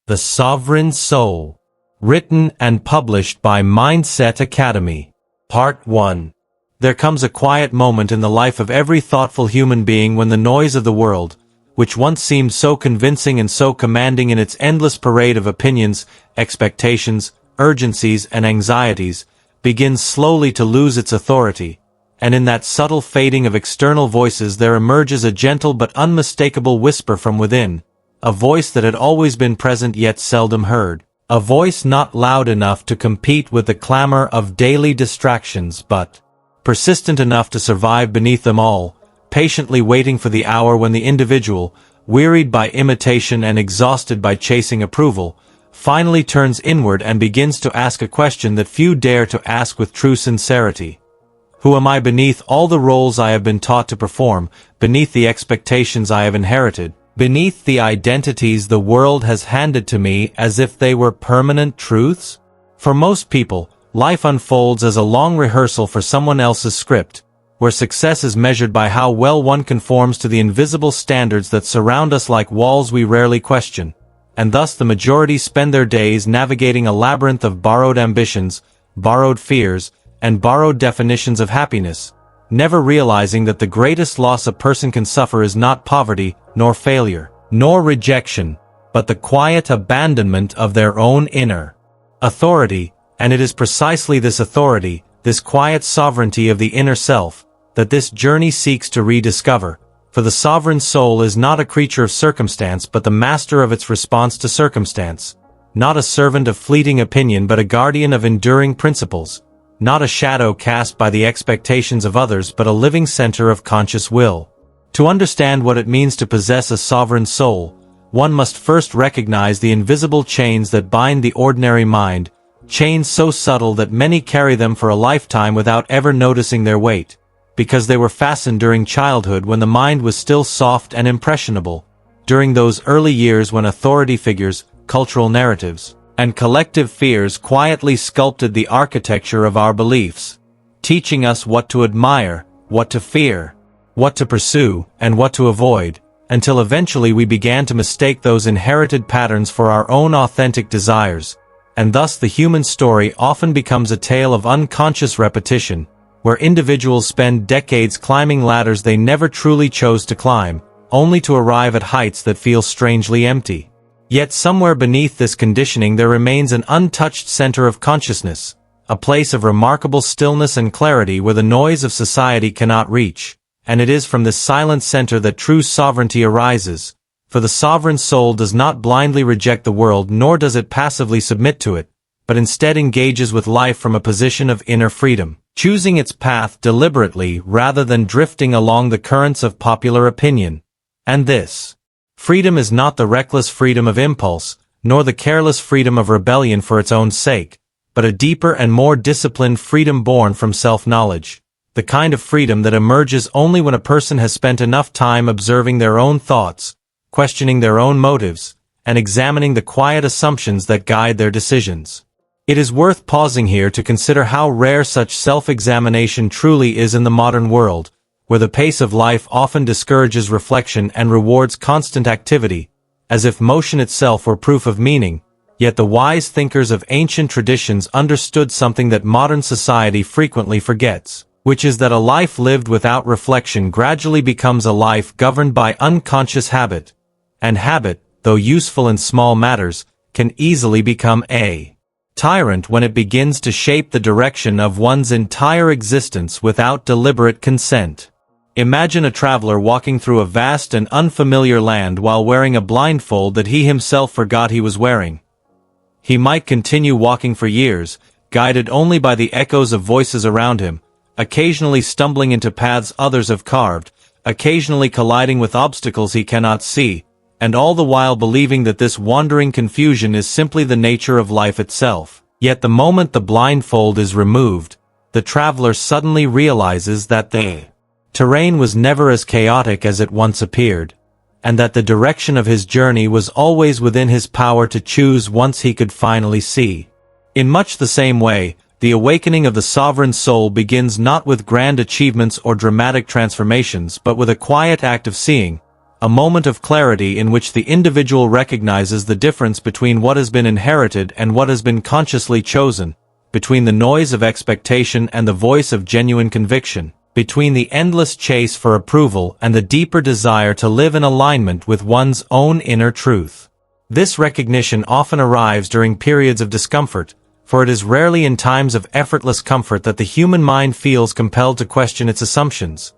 The Sovereign Soul. Written and published by Mindset Academy. Part 1. There comes a quiet moment in the life of every thoughtful human being when the noise of the world, which once seemed so convincing and so commanding in its endless parade of opinions, expectations, urgencies, and anxieties, begins slowly to lose its authority, and in that subtle fading of external voices there emerges a gentle but unmistakable whisper from within, a voice that had always been present yet seldom heard, a voice not loud enough to compete with the clamor of daily distractions but persistent enough to survive beneath them all, patiently waiting for the hour when the individual, wearied by imitation and exhausted by chasing approval, finally turns inward and begins to ask a question that few dare to ask with true sincerity. Who am I beneath all the roles I have been taught to perform, beneath the expectations I have inherited, beneath the identities the world has handed to me as if they were permanent truths? For most people, life unfolds as a long rehearsal for someone else's script, where success is measured by how well one conforms to the invisible standards that surround us like walls we rarely question, and thus the majority spend their days navigating a labyrinth of borrowed ambitions, borrowed fears, and borrowed definitions of happiness, never realizing that the greatest loss a person can suffer is not poverty, nor failure, nor rejection, but the quiet abandonment of their own inner authority, and it is precisely this authority, this quiet sovereignty of the inner self, that this journey seeks to rediscover, for the sovereign soul is not a creature of circumstance but the master of its response to circumstance, not a servant of fleeting opinion but a guardian of enduring principles, not a shadow cast by the expectations of others but a living center of conscious will. To understand what it means to possess a sovereign soul, one must first recognize the invisible chains that bind the ordinary mind, chains so subtle that many carry them for a lifetime without ever noticing their weight, because they were fastened during childhood when the mind was still soft and impressionable, during those early years when authority figures, cultural narratives, and collective fears quietly sculpted the architecture of our beliefs, teaching us what to admire, what to fear, what to pursue, and what to avoid, until eventually we began to mistake those inherited patterns for our own authentic desires, and thus the human story often becomes a tale of unconscious repetition, where individuals spend decades climbing ladders they never truly chose to climb, only to arrive at heights that feel strangely empty. Yet somewhere beneath this conditioning there remains an untouched center of consciousness, a place of remarkable stillness and clarity where the noise of society cannot reach, and it is from this silent center that true sovereignty arises, for the sovereign soul does not blindly reject the world nor does it passively submit to it, but instead engages with life from a position of inner freedom, choosing its path deliberately rather than drifting along the currents of popular opinion. And this freedom is not the reckless freedom of impulse, nor the careless freedom of rebellion for its own sake, but a deeper and more disciplined freedom born from self-knowledge, the kind of freedom that emerges only when a person has spent enough time observing their own thoughts, questioning their own motives, and examining the quiet assumptions that guide their decisions. It is worth pausing here to consider how rare such self-examination truly is in the modern world, where the pace of life often discourages reflection and rewards constant activity, as if motion itself were proof of meaning, yet the wise thinkers of ancient traditions understood something that modern society frequently forgets, which is that a life lived without reflection gradually becomes a life governed by unconscious habit, and habit, though useful in small matters, can easily become a tyrant when it begins to shape the direction of one's entire existence without deliberate consent. Imagine a traveler walking through a vast and unfamiliar land while wearing a blindfold that he himself forgot he was wearing. He might continue walking for years, guided only by the echoes of voices around him, occasionally stumbling into paths others have carved, occasionally colliding with obstacles he cannot see, and all the while believing that this wandering confusion is simply the nature of life itself. Yet the moment the blindfold is removed, the traveler suddenly realizes that the terrain was never as chaotic as it once appeared, and that the direction of his journey was always within his power to choose once he could finally see. In much the same way, the awakening of the sovereign soul begins not with grand achievements or dramatic transformations but with a quiet act of seeing, a moment of clarity in which the individual recognizes the difference between what has been inherited and what has been consciously chosen, between the noise of expectation and the voice of genuine conviction, between the endless chase for approval and the deeper desire to live in alignment with one's own inner truth. This recognition often arrives during periods of discomfort, for it is rarely in times of effortless comfort that the human mind feels compelled to question its assumptions.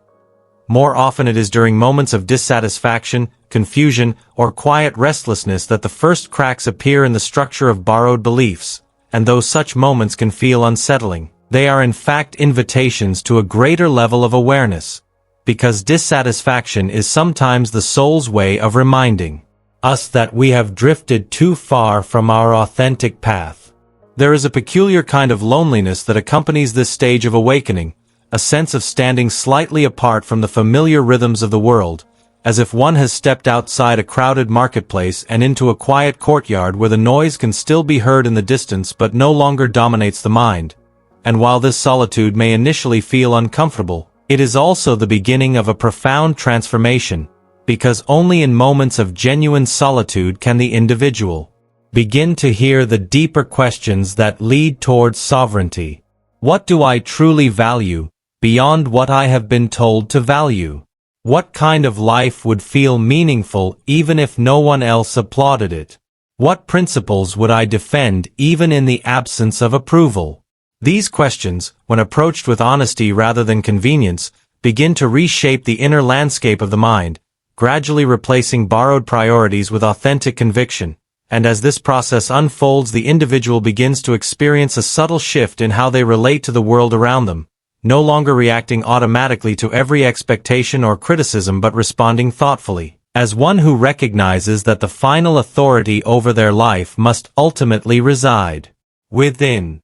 More often it is during moments of dissatisfaction, confusion, or quiet restlessness that the first cracks appear in the structure of borrowed beliefs, and though such moments can feel unsettling, they are in fact invitations to a greater level of awareness, because dissatisfaction is sometimes the soul's way of reminding us that we have drifted too far from our authentic path. There is a peculiar kind of loneliness that accompanies this stage of awakening, a sense of standing slightly apart from the familiar rhythms of the world, as if one has stepped outside a crowded marketplace and into a quiet courtyard where the noise can still be heard in the distance but no longer dominates the mind. And while this solitude may initially feel uncomfortable, it is also the beginning of a profound transformation, because only in moments of genuine solitude can the individual begin to hear the deeper questions that lead towards sovereignty. What do I truly value, beyond what I have been told to value? What kind of life would feel meaningful even if no one else applauded it? What principles would I defend even in the absence of approval? These questions, when approached with honesty rather than convenience, begin to reshape the inner landscape of the mind, gradually replacing borrowed priorities with authentic conviction. And as this process unfolds, the individual begins to experience a subtle shift in how they relate to the world around them, no longer reacting automatically to every expectation or criticism but responding thoughtfully, as one who recognizes that the final authority over their life must ultimately reside within.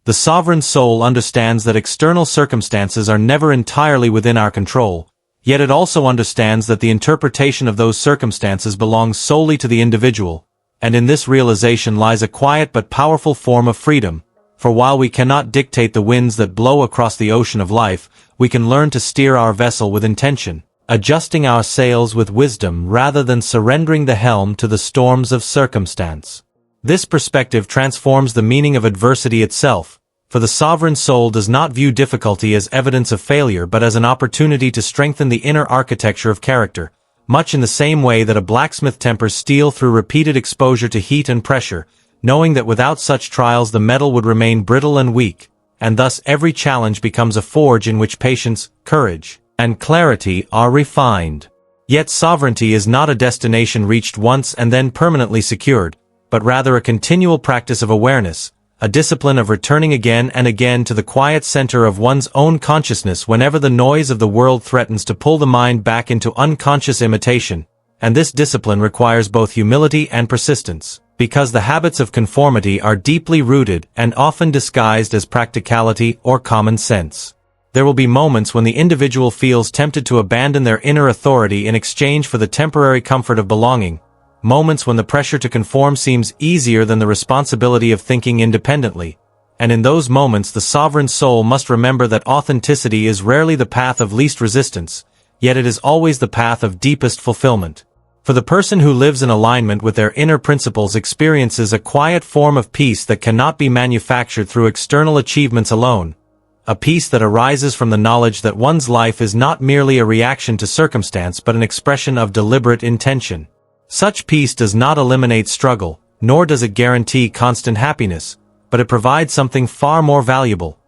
The sovereign soul understands that external circumstances are never entirely within our control, yet it also understands that the interpretation of those circumstances belongs solely to the individual, and in this realization lies a quiet but powerful form of freedom. For while we cannot dictate the winds that blow across the ocean of life, we can learn to steer our vessel with intention, adjusting our sails with wisdom rather than surrendering the helm to the storms of circumstance. This perspective transforms the meaning of adversity itself, for the sovereign soul does not view difficulty as evidence of failure but as an opportunity to strengthen the inner architecture of character, much in the same way that a blacksmith tempers steel through repeated exposure to heat and pressure, knowing that without such trials the metal would remain brittle and weak, and thus every challenge becomes a forge in which patience, courage, and clarity are refined. Yet sovereignty is not a destination reached once and then permanently secured, but rather a continual practice of awareness, a discipline of returning again and again to the quiet center of one's own consciousness whenever the noise of the world threatens to pull the mind back into unconscious imitation, and this discipline requires both humility and persistence, because the habits of conformity are deeply rooted and often disguised as practicality or common sense. There will be moments when the individual feels tempted to abandon their inner authority in exchange for the temporary comfort of belonging, moments when the pressure to conform seems easier than the responsibility of thinking independently, and in those moments the sovereign soul must remember that authenticity is rarely the path of least resistance, yet it is always the path of deepest fulfillment. For the person who lives in alignment with their inner principles experiences a quiet form of peace that cannot be manufactured through external achievements alone, a peace that arises from the knowledge that one's life is not merely a reaction to circumstance but an expression of deliberate intention. Such peace does not eliminate struggle, nor does it guarantee constant happiness, but it provides something far more valuable: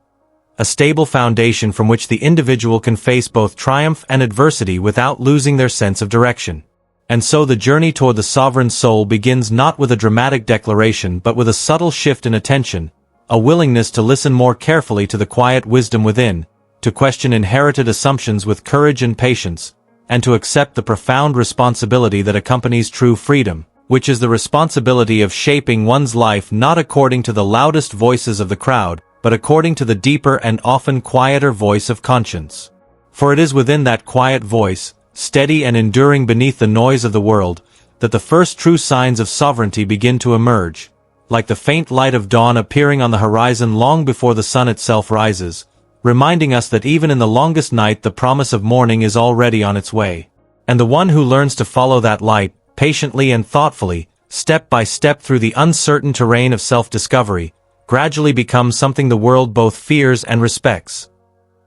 a stable foundation from which the individual can face both triumph and adversity without losing their sense of direction. And so the journey toward the sovereign soul begins not with a dramatic declaration but with a subtle shift in attention, a willingness to listen more carefully to the quiet wisdom within, to question inherited assumptions with courage and patience, and to accept the profound responsibility that accompanies true freedom, which is the responsibility of shaping one's life not according to the loudest voices of the crowd, but according to the deeper and often quieter voice of conscience. For it is within that quiet voice, steady and enduring beneath the noise of the world, that the first true signs of sovereignty begin to emerge, like the faint light of dawn appearing on the horizon long before the sun itself rises, reminding us that even in the longest night the promise of morning is already on its way. And the one who learns to follow that light, patiently and thoughtfully, step by step through the uncertain terrain of self-discovery, gradually becomes something the world both fears and respects.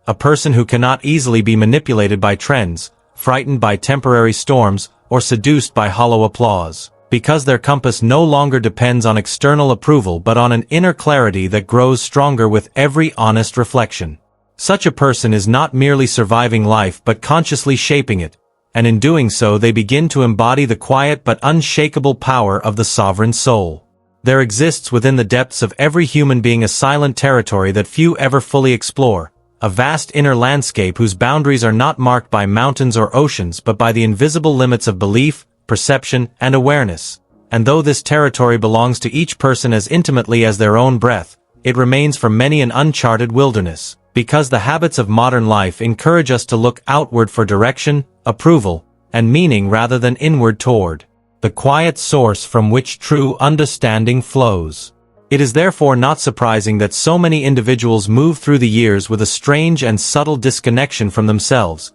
A person who cannot easily be manipulated by trends, frightened by temporary storms, or seduced by hollow applause, because their compass no longer depends on external approval but on an inner clarity that grows stronger with every honest reflection. Such a person is not merely surviving life but consciously shaping it, and in doing so they begin to embody the quiet but unshakable power of the sovereign soul. There exists within the depths of every human being a silent territory that few ever fully explore, a vast inner landscape whose boundaries are not marked by mountains or oceans but by the invisible limits of belief, perception, and awareness. And though this territory belongs to each person as intimately as their own breath, it remains for many an uncharted wilderness, because the habits of modern life encourage us to look outward for direction, approval, and meaning rather than inward toward the quiet source from which true understanding flows. It is therefore not surprising that so many individuals move through the years with a strange and subtle disconnection from themselves,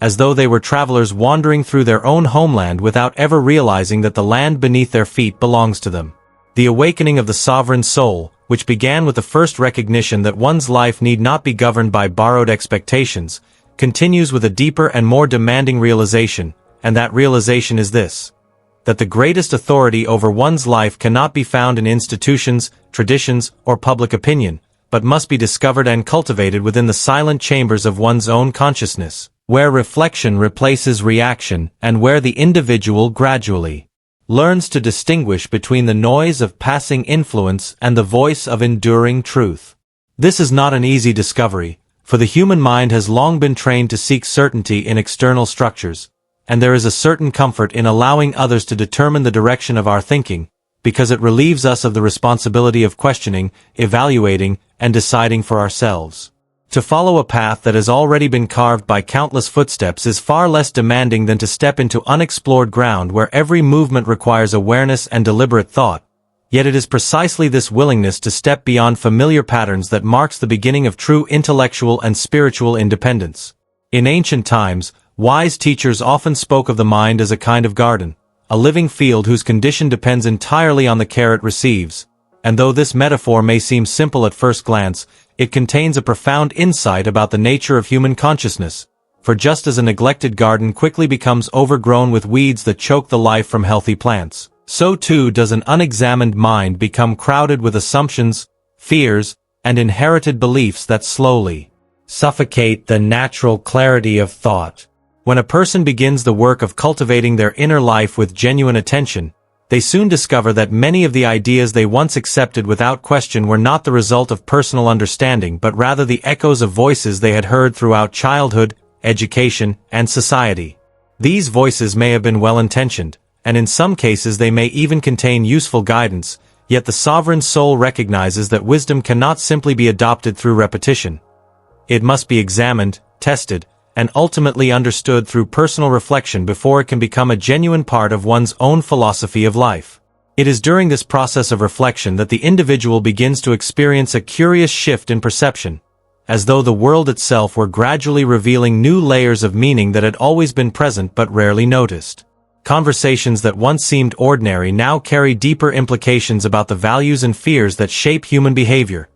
as though they were travelers wandering through their own homeland without ever realizing that the land beneath their feet belongs to them. The awakening of the sovereign soul, which began with the first recognition that one's life need not be governed by borrowed expectations, continues with a deeper and more demanding realization, and that realization is this: that the greatest authority over one's life cannot be found in institutions, traditions, or public opinion, but must be discovered and cultivated within the silent chambers of one's own consciousness, where reflection replaces reaction and where the individual gradually learns to distinguish between the noise of passing influence and the voice of enduring truth. This is not an easy discovery, for the human mind has long been trained to seek certainty in external structures, and there is a certain comfort in allowing others to determine the direction of our thinking, because it relieves us of the responsibility of questioning, evaluating, and deciding for ourselves. To follow a path that has already been carved by countless footsteps is far less demanding than to step into unexplored ground where every movement requires awareness and deliberate thought, yet it is precisely this willingness to step beyond familiar patterns that marks the beginning of true intellectual and spiritual independence. In ancient times, wise teachers often spoke of the mind as a kind of garden, a living field whose condition depends entirely on the care it receives, and though this metaphor may seem simple at first glance, it contains a profound insight about the nature of human consciousness, for just as a neglected garden quickly becomes overgrown with weeds that choke the life from healthy plants, so too does an unexamined mind become crowded with assumptions, fears, and inherited beliefs that slowly suffocate the natural clarity of thought. When a person begins the work of cultivating their inner life with genuine attention, they soon discover that many of the ideas they once accepted without question were not the result of personal understanding but rather the echoes of voices they had heard throughout childhood, education, and society. These voices may have been well-intentioned, and in some cases they may even contain useful guidance, yet the sovereign soul recognizes that wisdom cannot simply be adopted through repetition. It must be examined, tested, and ultimately understood through personal reflection before it can become a genuine part of one's own philosophy of life. It is during this process of reflection that the individual begins to experience a curious shift in perception, as though the world itself were gradually revealing new layers of meaning that had always been present but rarely noticed. Conversations that once seemed ordinary now carry deeper implications about the values and fears that shape human behavior.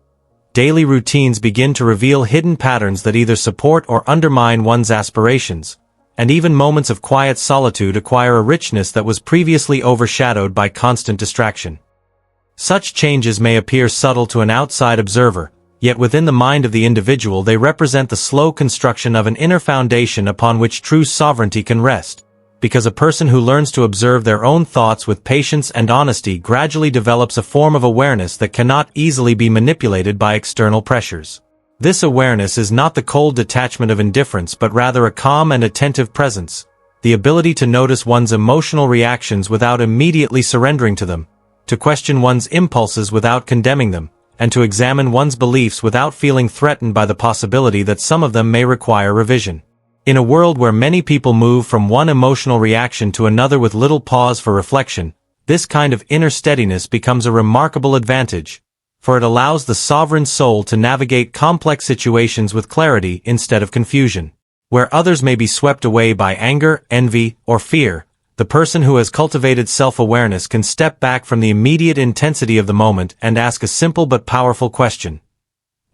Daily routines begin to reveal hidden patterns that either support or undermine one's aspirations, and even moments of quiet solitude acquire a richness that was previously overshadowed by constant distraction. Such changes may appear subtle to an outside observer, yet within the mind of the individual they represent the slow construction of an inner foundation upon which true sovereignty can rest, because a person who learns to observe their own thoughts with patience and honesty gradually develops a form of awareness that cannot easily be manipulated by external pressures. This awareness is not the cold detachment of indifference but rather a calm and attentive presence, the ability to notice one's emotional reactions without immediately surrendering to them, to question one's impulses without condemning them, and to examine one's beliefs without feeling threatened by the possibility that some of them may require revision. In a world where many people move from one emotional reaction to another with little pause for reflection, this kind of inner steadiness becomes a remarkable advantage, for it allows the sovereign soul to navigate complex situations with clarity instead of confusion. Where others may be swept away by anger, envy, or fear, the person who has cultivated self-awareness can step back from the immediate intensity of the moment and ask a simple but powerful question.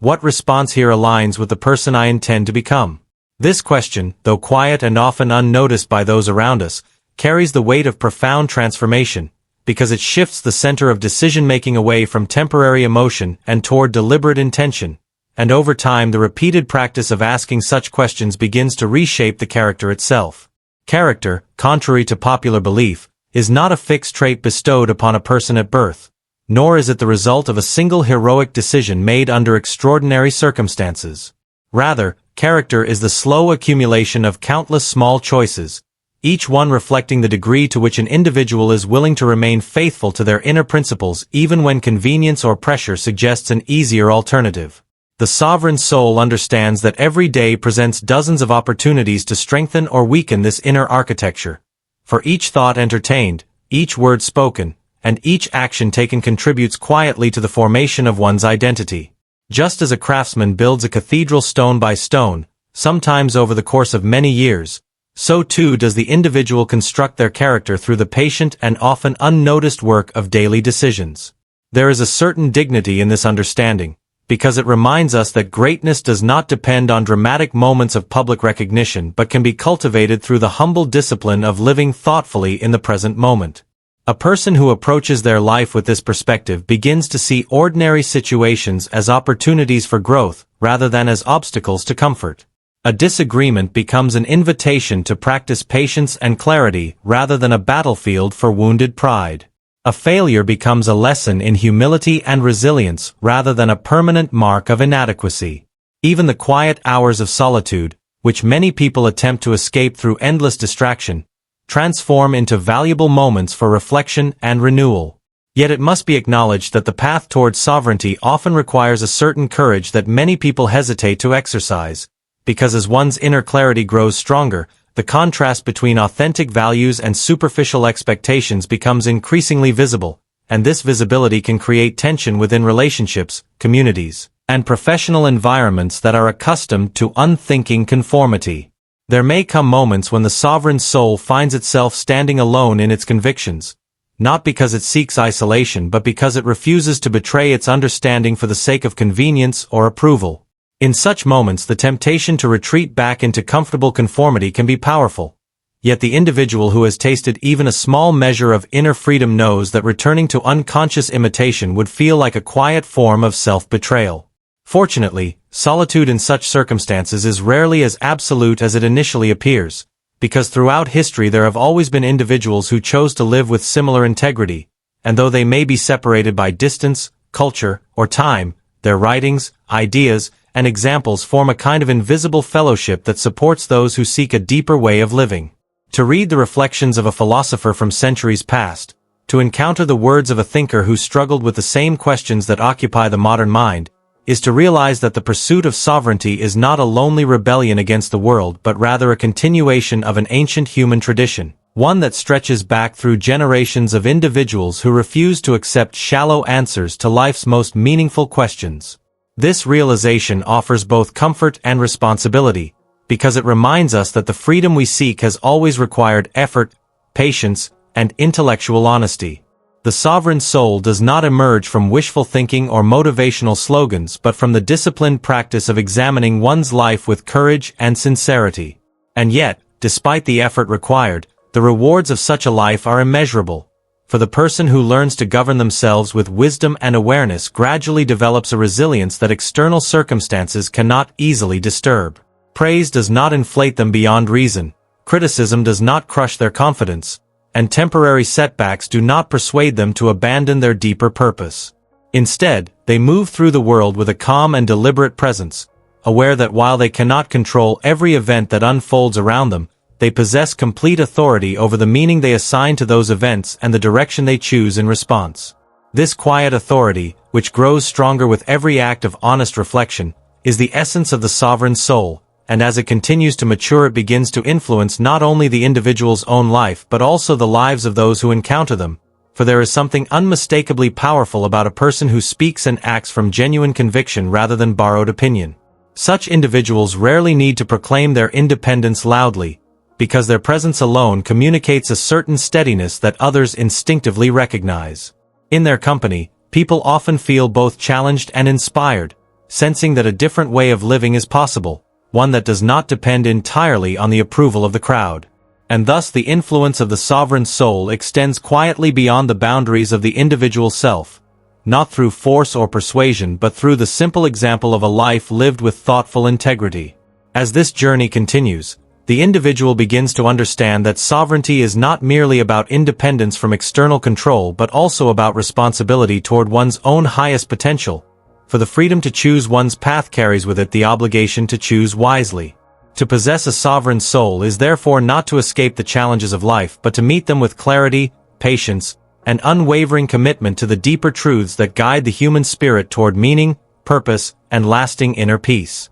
What response here aligns with the person I intend to become? This question, though quiet and often unnoticed by those around us, carries the weight of profound transformation, because it shifts the center of decision-making away from temporary emotion and toward deliberate intention. And over time the repeated practice of asking such questions begins to reshape the character itself. Character, contrary to popular belief, is not a fixed trait bestowed upon a person at birth, nor is it the result of a single heroic decision made under extraordinary circumstances. Rather, character is the slow accumulation of countless small choices, each one reflecting the degree to which an individual is willing to remain faithful to their inner principles even when convenience or pressure suggests an easier alternative. The sovereign soul understands that every day presents dozens of opportunities to strengthen or weaken this inner architecture. For each thought entertained, each word spoken, and each action taken contributes quietly to the formation of one's identity. Just as a craftsman builds a cathedral stone by stone, sometimes over the course of many years, so too does the individual construct their character through the patient and often unnoticed work of daily decisions. There is a certain dignity in this understanding, because it reminds us that greatness does not depend on dramatic moments of public recognition but can be cultivated through the humble discipline of living thoughtfully in the present moment. A person who approaches their life with this perspective begins to see ordinary situations as opportunities for growth rather than as obstacles to comfort. A disagreement becomes an invitation to practice patience and clarity rather than a battlefield for wounded pride. A failure becomes a lesson in humility and resilience rather than a permanent mark of inadequacy. Even the quiet hours of solitude, which many people attempt to escape through endless distraction, transform into valuable moments for reflection and renewal. Yet it must be acknowledged that the path towards sovereignty often requires a certain courage that many people hesitate to exercise, because as one's inner clarity grows stronger, the contrast between authentic values and superficial expectations becomes increasingly visible, and this visibility can create tension within relationships, communities, and professional environments that are accustomed to unthinking conformity. There may come moments when the sovereign soul finds itself standing alone in its convictions, not because it seeks isolation but because it refuses to betray its understanding for the sake of convenience or approval. In such moments the temptation to retreat back into comfortable conformity can be powerful. Yet the individual who has tasted even a small measure of inner freedom knows that returning to unconscious imitation would feel like a quiet form of self-betrayal. Fortunately, solitude in such circumstances is rarely as absolute as it initially appears, because throughout history there have always been individuals who chose to live with similar integrity, and though they may be separated by distance, culture, or time, their writings, ideas, and examples form a kind of invisible fellowship that supports those who seek a deeper way of living. To read the reflections of a philosopher from centuries past, to encounter the words of a thinker who struggled with the same questions that occupy the modern mind, is to realize that the pursuit of sovereignty is not a lonely rebellion against the world but rather a continuation of an ancient human tradition, one that stretches back through generations of individuals who refuse to accept shallow answers to life's most meaningful questions. This realization offers both comfort and responsibility, because it reminds us that the freedom we seek has always required effort, patience, and intellectual honesty. The sovereign soul does not emerge from wishful thinking or motivational slogans but from the disciplined practice of examining one's life with courage and sincerity. And yet, despite the effort required, the rewards of such a life are immeasurable. For the person who learns to govern themselves with wisdom and awareness gradually develops a resilience that external circumstances cannot easily disturb. Praise does not inflate them beyond reason, criticism does not crush their confidence, and temporary setbacks do not persuade them to abandon their deeper purpose. Instead, they move through the world with a calm and deliberate presence, aware that while they cannot control every event that unfolds around them, they possess complete authority over the meaning they assign to those events and the direction they choose in response. This quiet authority, which grows stronger with every act of honest reflection, is the essence of the sovereign soul, and as it continues to mature it begins to influence not only the individual's own life but also the lives of those who encounter them, for there is something unmistakably powerful about a person who speaks and acts from genuine conviction rather than borrowed opinion. Such individuals rarely need to proclaim their independence loudly, because their presence alone communicates a certain steadiness that others instinctively recognize. In their company, people often feel both challenged and inspired, sensing that a different way of living is possible, one that does not depend entirely on the approval of the crowd. And thus the influence of the sovereign soul extends quietly beyond the boundaries of the individual self, not through force or persuasion but through the simple example of a life lived with thoughtful integrity. As this journey continues, the individual begins to understand that sovereignty is not merely about independence from external control but also about responsibility toward one's own highest potential, for the freedom to choose one's path carries with it the obligation to choose wisely. To possess a sovereign soul is therefore not to escape the challenges of life but to meet them with clarity, patience, and unwavering commitment to the deeper truths that guide the human spirit toward meaning, purpose, and lasting inner peace.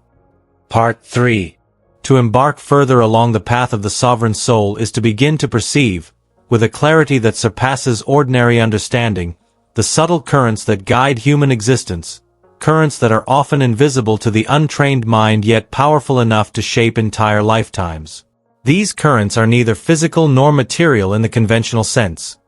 Part 3. To embark further along the path of the sovereign soul is to begin to perceive, with a clarity that surpasses ordinary understanding, the subtle currents that guide human existence, currents that are often invisible to the untrained mind yet powerful enough to shape entire lifetimes. These currents are neither physical nor material in the conventional sense.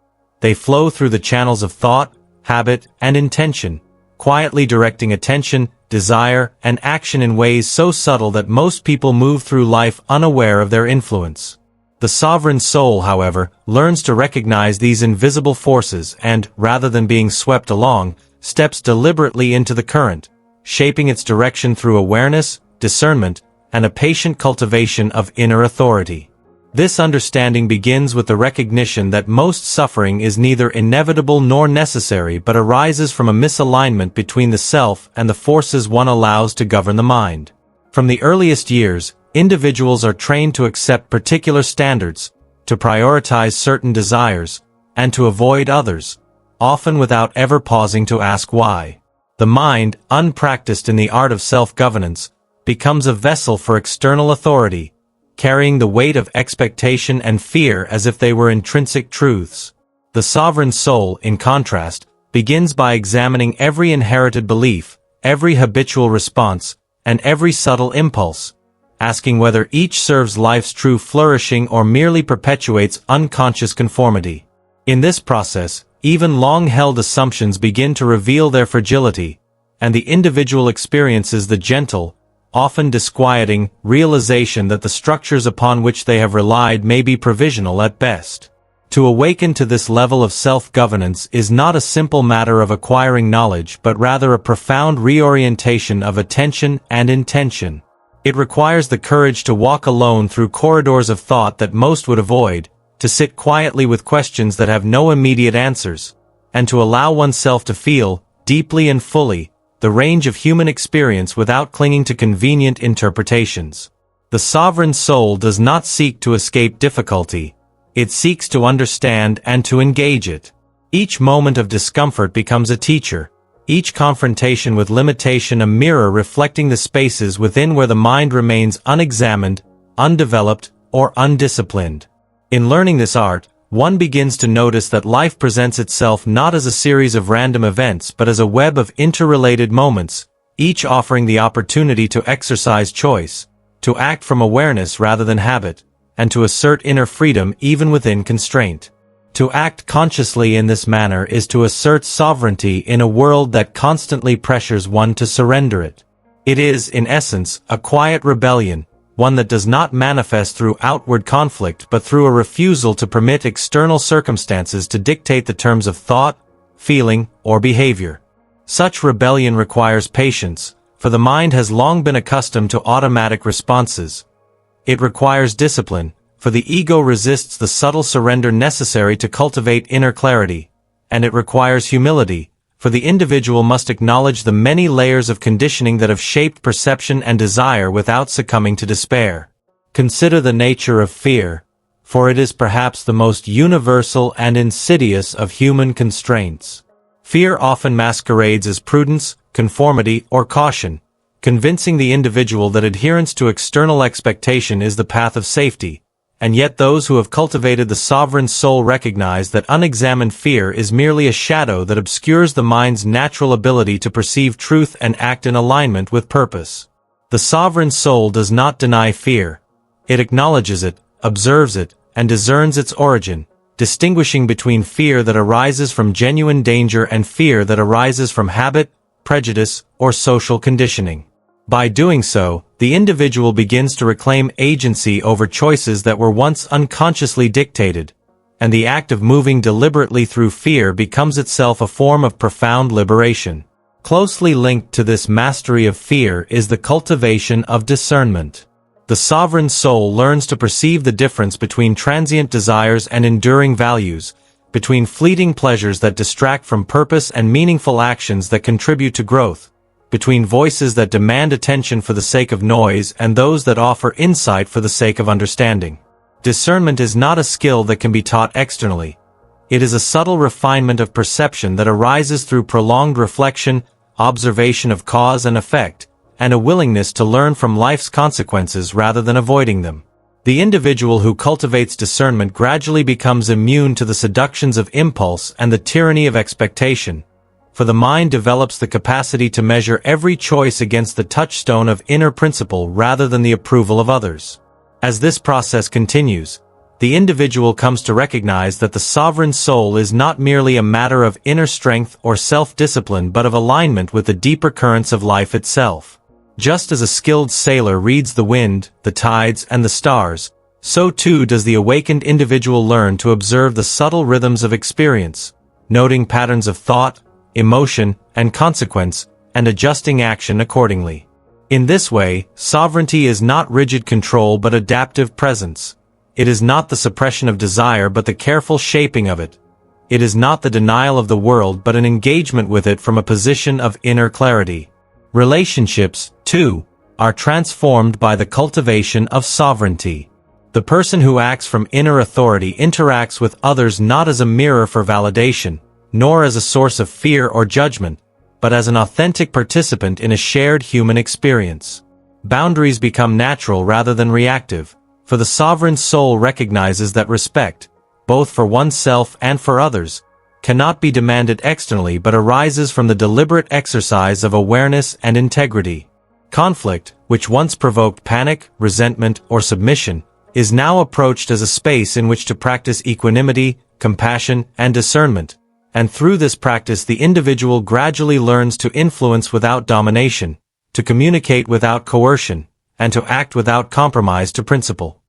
They flow through the channels of thought, habit, and intention, quietly directing attention, desire, and action in ways so subtle that most people move through life unaware of their influence. The sovereign soul, however, learns to recognize these invisible forces and, rather than being swept along, steps deliberately into the current, shaping its direction through awareness, discernment, and a patient cultivation of inner authority. This understanding begins with the recognition that most suffering is neither inevitable nor necessary but arises from a misalignment between the self and the forces one allows to govern the mind. From the earliest years, individuals are trained to accept particular standards, to prioritize certain desires, and to avoid others, often without ever pausing to ask why. The mind, unpracticed in the art of self-governance, becomes a vessel for external authority, carrying the weight of expectation and fear as if they were intrinsic truths. The sovereign soul, in contrast, begins by examining every inherited belief, every habitual response, and every subtle impulse, asking whether each serves life's true flourishing or merely perpetuates unconscious conformity. In this process, even long-held assumptions begin to reveal their fragility, and the individual experiences the gentle, often disquieting, realization that the structures upon which they have relied may be provisional at best. To awaken to this level of self-governance is not a simple matter of acquiring knowledge but rather a profound reorientation of attention and intention. It requires the courage to walk alone through corridors of thought that most would avoid, to sit quietly with questions that have no immediate answers, and to allow oneself to feel, deeply and fully, the range of human experience without clinging to convenient interpretations. The sovereign soul does not seek to escape difficulty, it seeks to understand and to engage it. Each moment of discomfort becomes a teacher, each confrontation with limitation a mirror reflecting the spaces within where the mind remains unexamined, undeveloped, or undisciplined. In learning this art, one begins to notice that life presents itself not as a series of random events but as a web of interrelated moments, each offering the opportunity to exercise choice, to act from awareness rather than habit, and to assert inner freedom even within constraint. To act consciously in this manner is to assert sovereignty in a world that constantly pressures one to surrender it. It is, in essence, a quiet rebellion, one that does not manifest through outward conflict but through a refusal to permit external circumstances to dictate the terms of thought, feeling, or behavior. Such rebellion requires patience, for the mind has long been accustomed to automatic responses. It requires discipline, for the ego resists the subtle surrender necessary to cultivate inner clarity, and it requires humility, for the individual must acknowledge the many layers of conditioning that have shaped perception and desire without succumbing to despair. Consider the nature of fear, for it is perhaps the most universal and insidious of human constraints. Fear often masquerades as prudence, conformity, or caution, convincing the individual that adherence to external expectation is the path of safety, and yet those who have cultivated the sovereign soul recognize that unexamined fear is merely a shadow that obscures the mind's natural ability to perceive truth and act in alignment with purpose. The sovereign soul does not deny fear. It acknowledges it, observes it, and discerns its origin, distinguishing between fear that arises from genuine danger and fear that arises from habit, prejudice, or social conditioning. By doing so, the individual begins to reclaim agency over choices that were once unconsciously dictated, and the act of moving deliberately through fear becomes itself a form of profound liberation. Closely linked to this mastery of fear is the cultivation of discernment. The sovereign soul learns to perceive the difference between transient desires and enduring values, between fleeting pleasures that distract from purpose and meaningful actions that contribute to growth, between voices that demand attention for the sake of noise and those that offer insight for the sake of understanding. Discernment is not a skill that can be taught externally. It is a subtle refinement of perception that arises through prolonged reflection, observation of cause and effect, and a willingness to learn from life's consequences rather than avoiding them. The individual who cultivates discernment gradually becomes immune to the seductions of impulse and the tyranny of expectation, for the mind develops the capacity to measure every choice against the touchstone of inner principle rather than the approval of others. As this process continues, the individual comes to recognize that the sovereign soul is not merely a matter of inner strength or self-discipline but of alignment with the deeper currents of life itself. Just as a skilled sailor reads the wind, the tides, and the stars, so too does the awakened individual learn to observe the subtle rhythms of experience, noting patterns of thought, emotion, and consequence, and adjusting action accordingly. In this way, sovereignty is not rigid control but adaptive presence. It is not the suppression of desire but the careful shaping of it. It is not the denial of the world but an engagement with it from a position of inner clarity. Relationships, too, are transformed by the cultivation of sovereignty. The person who acts from inner authority interacts with others not as a mirror for validation, nor as a source of fear or judgment, but as an authentic participant in a shared human experience. Boundaries become natural rather than reactive, for the sovereign soul recognizes that respect, both for oneself and for others, cannot be demanded externally but arises from the deliberate exercise of awareness and integrity. Conflict, which once provoked panic, resentment, or submission, is now approached as a space in which to practice equanimity, compassion, and discernment, and through this practice the individual gradually learns to influence without domination, to communicate without coercion, and to act without compromise to principle.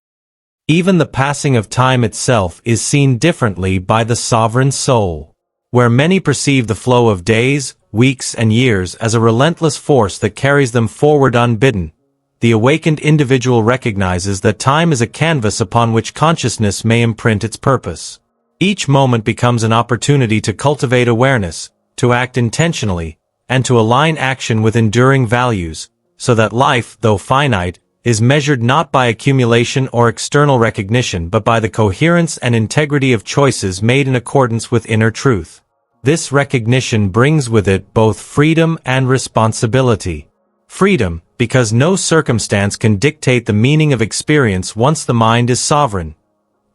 Even the passing of time itself is seen differently by the sovereign soul. Where many perceive the flow of days, weeks, and years as a relentless force that carries them forward unbidden, the awakened individual recognizes that time is a canvas upon which consciousness may imprint its purpose. Each moment becomes an opportunity to cultivate awareness, to act intentionally, and to align action with enduring values, so that life, though finite, is measured not by accumulation or external recognition but by the coherence and integrity of choices made in accordance with inner truth. This recognition brings with it both freedom and responsibility. Freedom, because no circumstance can dictate the meaning of experience once the mind is sovereign.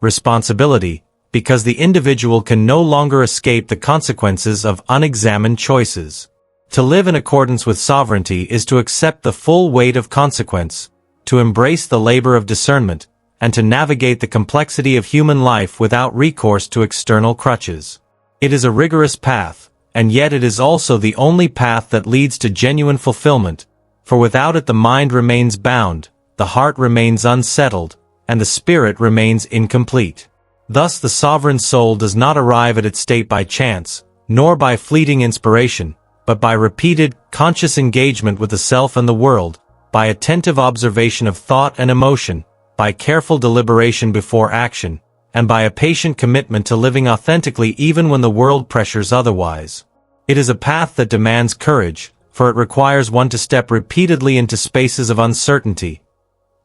Responsibility, because the individual can no longer escape the consequences of unexamined choices. To live in accordance with sovereignty is to accept the full weight of consequence, to embrace the labor of discernment, and to navigate the complexity of human life without recourse to external crutches. It is a rigorous path, and yet it is also the only path that leads to genuine fulfillment, for without it the mind remains bound, the heart remains unsettled, and the spirit remains incomplete. Thus the sovereign soul does not arrive at its state by chance, nor by fleeting inspiration, but by repeated, conscious engagement with the self and the world, by attentive observation of thought and emotion, by careful deliberation before action, and by a patient commitment to living authentically even when the world pressures otherwise. It is a path that demands courage, for it requires one to step repeatedly into spaces of uncertainty.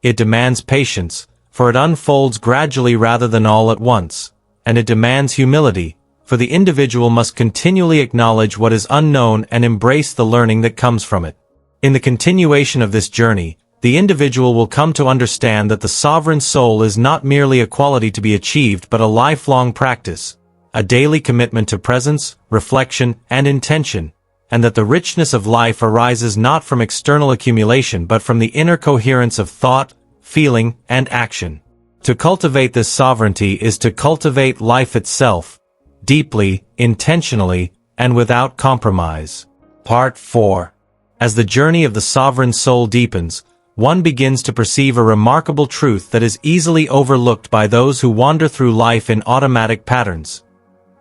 It demands patience, for it unfolds gradually rather than all at once, and it demands humility, for the individual must continually acknowledge what is unknown and embrace the learning that comes from it. In the continuation of this journey, the individual will come to understand that the sovereign soul is not merely a quality to be achieved but a lifelong practice, a daily commitment to presence, reflection, and intention, and that the richness of life arises not from external accumulation but from the inner coherence of thought, feeling, and action. To cultivate this sovereignty is to cultivate life itself, deeply, intentionally, and without compromise. Part 4. As the journey of the sovereign soul deepens, one begins to perceive a remarkable truth that is easily overlooked by those who wander through life in automatic patterns.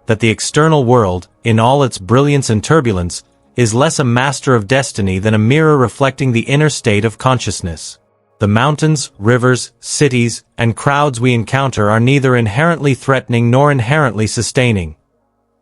That the external world, in all its brilliance and turbulence, is less a master of destiny than a mirror reflecting the inner state of consciousness. The mountains, rivers, cities, and crowds we encounter are neither inherently threatening nor inherently sustaining.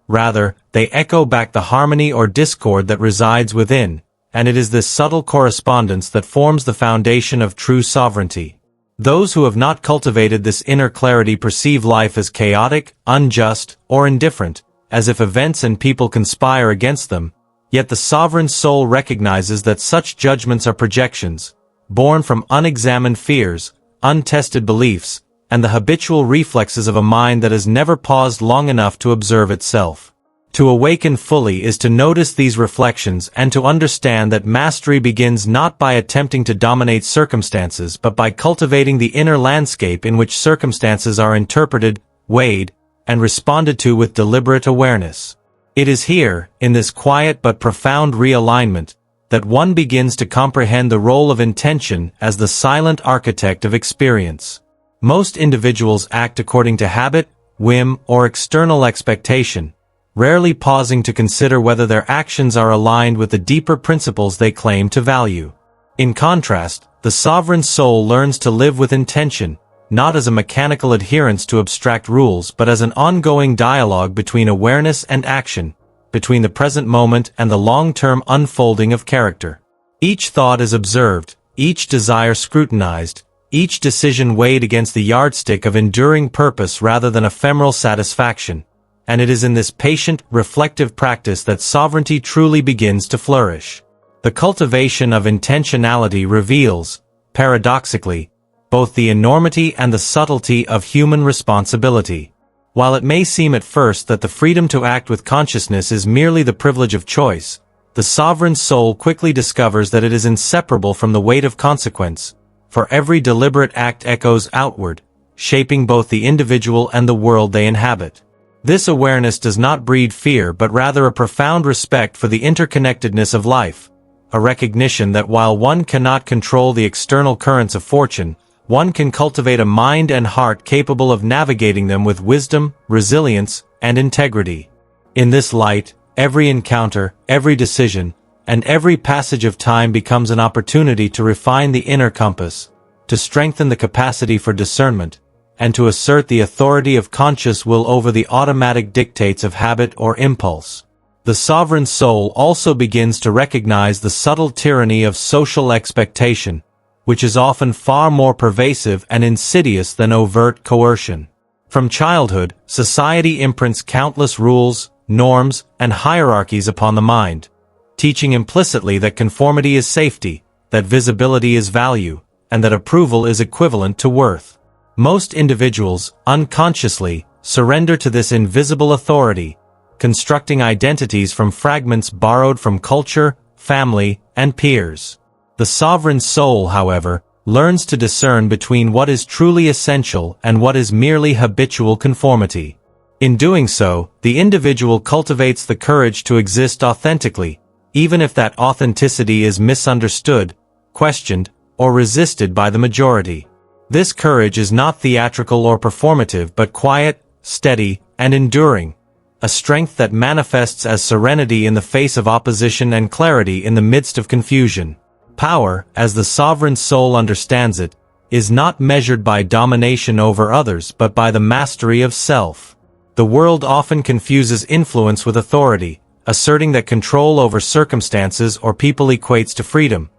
Rather, they echo back the harmony or discord that resides within, and it is this subtle correspondence that forms the foundation of true sovereignty. Those who have not cultivated this inner clarity perceive life as chaotic, unjust, or indifferent, as if events and people conspire against them, yet the sovereign soul recognizes that such judgments are projections, born from unexamined fears, untested beliefs, and the habitual reflexes of a mind that has never paused long enough to observe itself. To awaken fully is to notice these reflections and to understand that mastery begins not by attempting to dominate circumstances but by cultivating the inner landscape in which circumstances are interpreted, weighed, and responded to with deliberate awareness. It is here, in this quiet but profound realignment, that one begins to comprehend the role of intention as the silent architect of experience. Most individuals act according to habit, whim, or external expectation, rarely pausing to consider whether their actions are aligned with the deeper principles they claim to value. In contrast, the sovereign soul learns to live with intention, not as a mechanical adherence to abstract rules but as an ongoing dialogue between awareness and action, between the present moment and the long-term unfolding of character. Each thought is observed, each desire scrutinized, each decision weighed against the yardstick of enduring purpose rather than ephemeral satisfaction. And it is in this patient, reflective practice that sovereignty truly begins to flourish. The cultivation of intentionality reveals, paradoxically, both the enormity and the subtlety of human responsibility. While it may seem at first that the freedom to act with consciousness is merely the privilege of choice, the sovereign soul quickly discovers that it is inseparable from the weight of consequence, for every deliberate act echoes outward, shaping both the individual and the world they inhabit. This awareness does not breed fear but rather a profound respect for the interconnectedness of life, a recognition that while one cannot control the external currents of fortune, one can cultivate a mind and heart capable of navigating them with wisdom, resilience, and integrity. In this light, every encounter, every decision, and every passage of time becomes an opportunity to refine the inner compass, to strengthen the capacity for discernment, and to assert the authority of conscious will over the automatic dictates of habit or impulse. The sovereign soul also begins to recognize the subtle tyranny of social expectation, which is often far more pervasive and insidious than overt coercion. From childhood, society imprints countless rules, norms, and hierarchies upon the mind, teaching implicitly that conformity is safety, that visibility is value, and that approval is equivalent to worth. Most individuals, unconsciously, surrender to this invisible authority, constructing identities from fragments borrowed from culture, family, and peers. The sovereign soul, however, learns to discern between what is truly essential and what is merely habitual conformity. In doing so, the individual cultivates the courage to exist authentically, even if that authenticity is misunderstood, questioned, or resisted by the majority. This courage is not theatrical or performative but quiet, steady, and enduring, a strength that manifests as serenity in the face of opposition and clarity in the midst of confusion. Power, as the sovereign soul understands it, is not measured by domination over others but by the mastery of self. The world often confuses influence with authority, asserting that control over circumstances or people equates to freedom.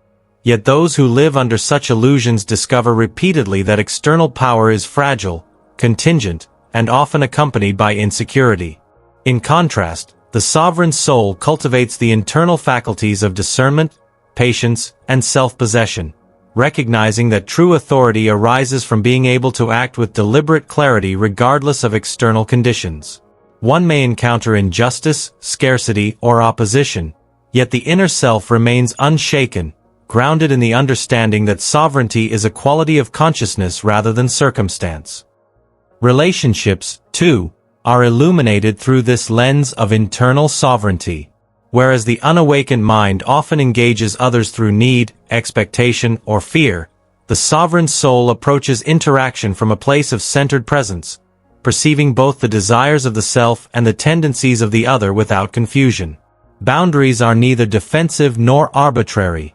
Yet those who live under such illusions discover repeatedly that external power is fragile, contingent, and often accompanied by insecurity. In contrast, the sovereign soul cultivates the internal faculties of discernment, patience, and self-possession, recognizing that true authority arises from being able to act with deliberate clarity regardless of external conditions. One may encounter injustice, scarcity, or opposition, Yet the inner self remains unshaken, grounded in the understanding that sovereignty is a quality of consciousness rather than circumstance. Relationships, too, are illuminated through this lens of internal sovereignty. Whereas the unawakened mind often engages others through need, expectation, or fear, the sovereign soul approaches interaction from a place of centered presence, perceiving both the desires of the self and the tendencies of the other without confusion. Boundaries are neither defensive nor arbitrary.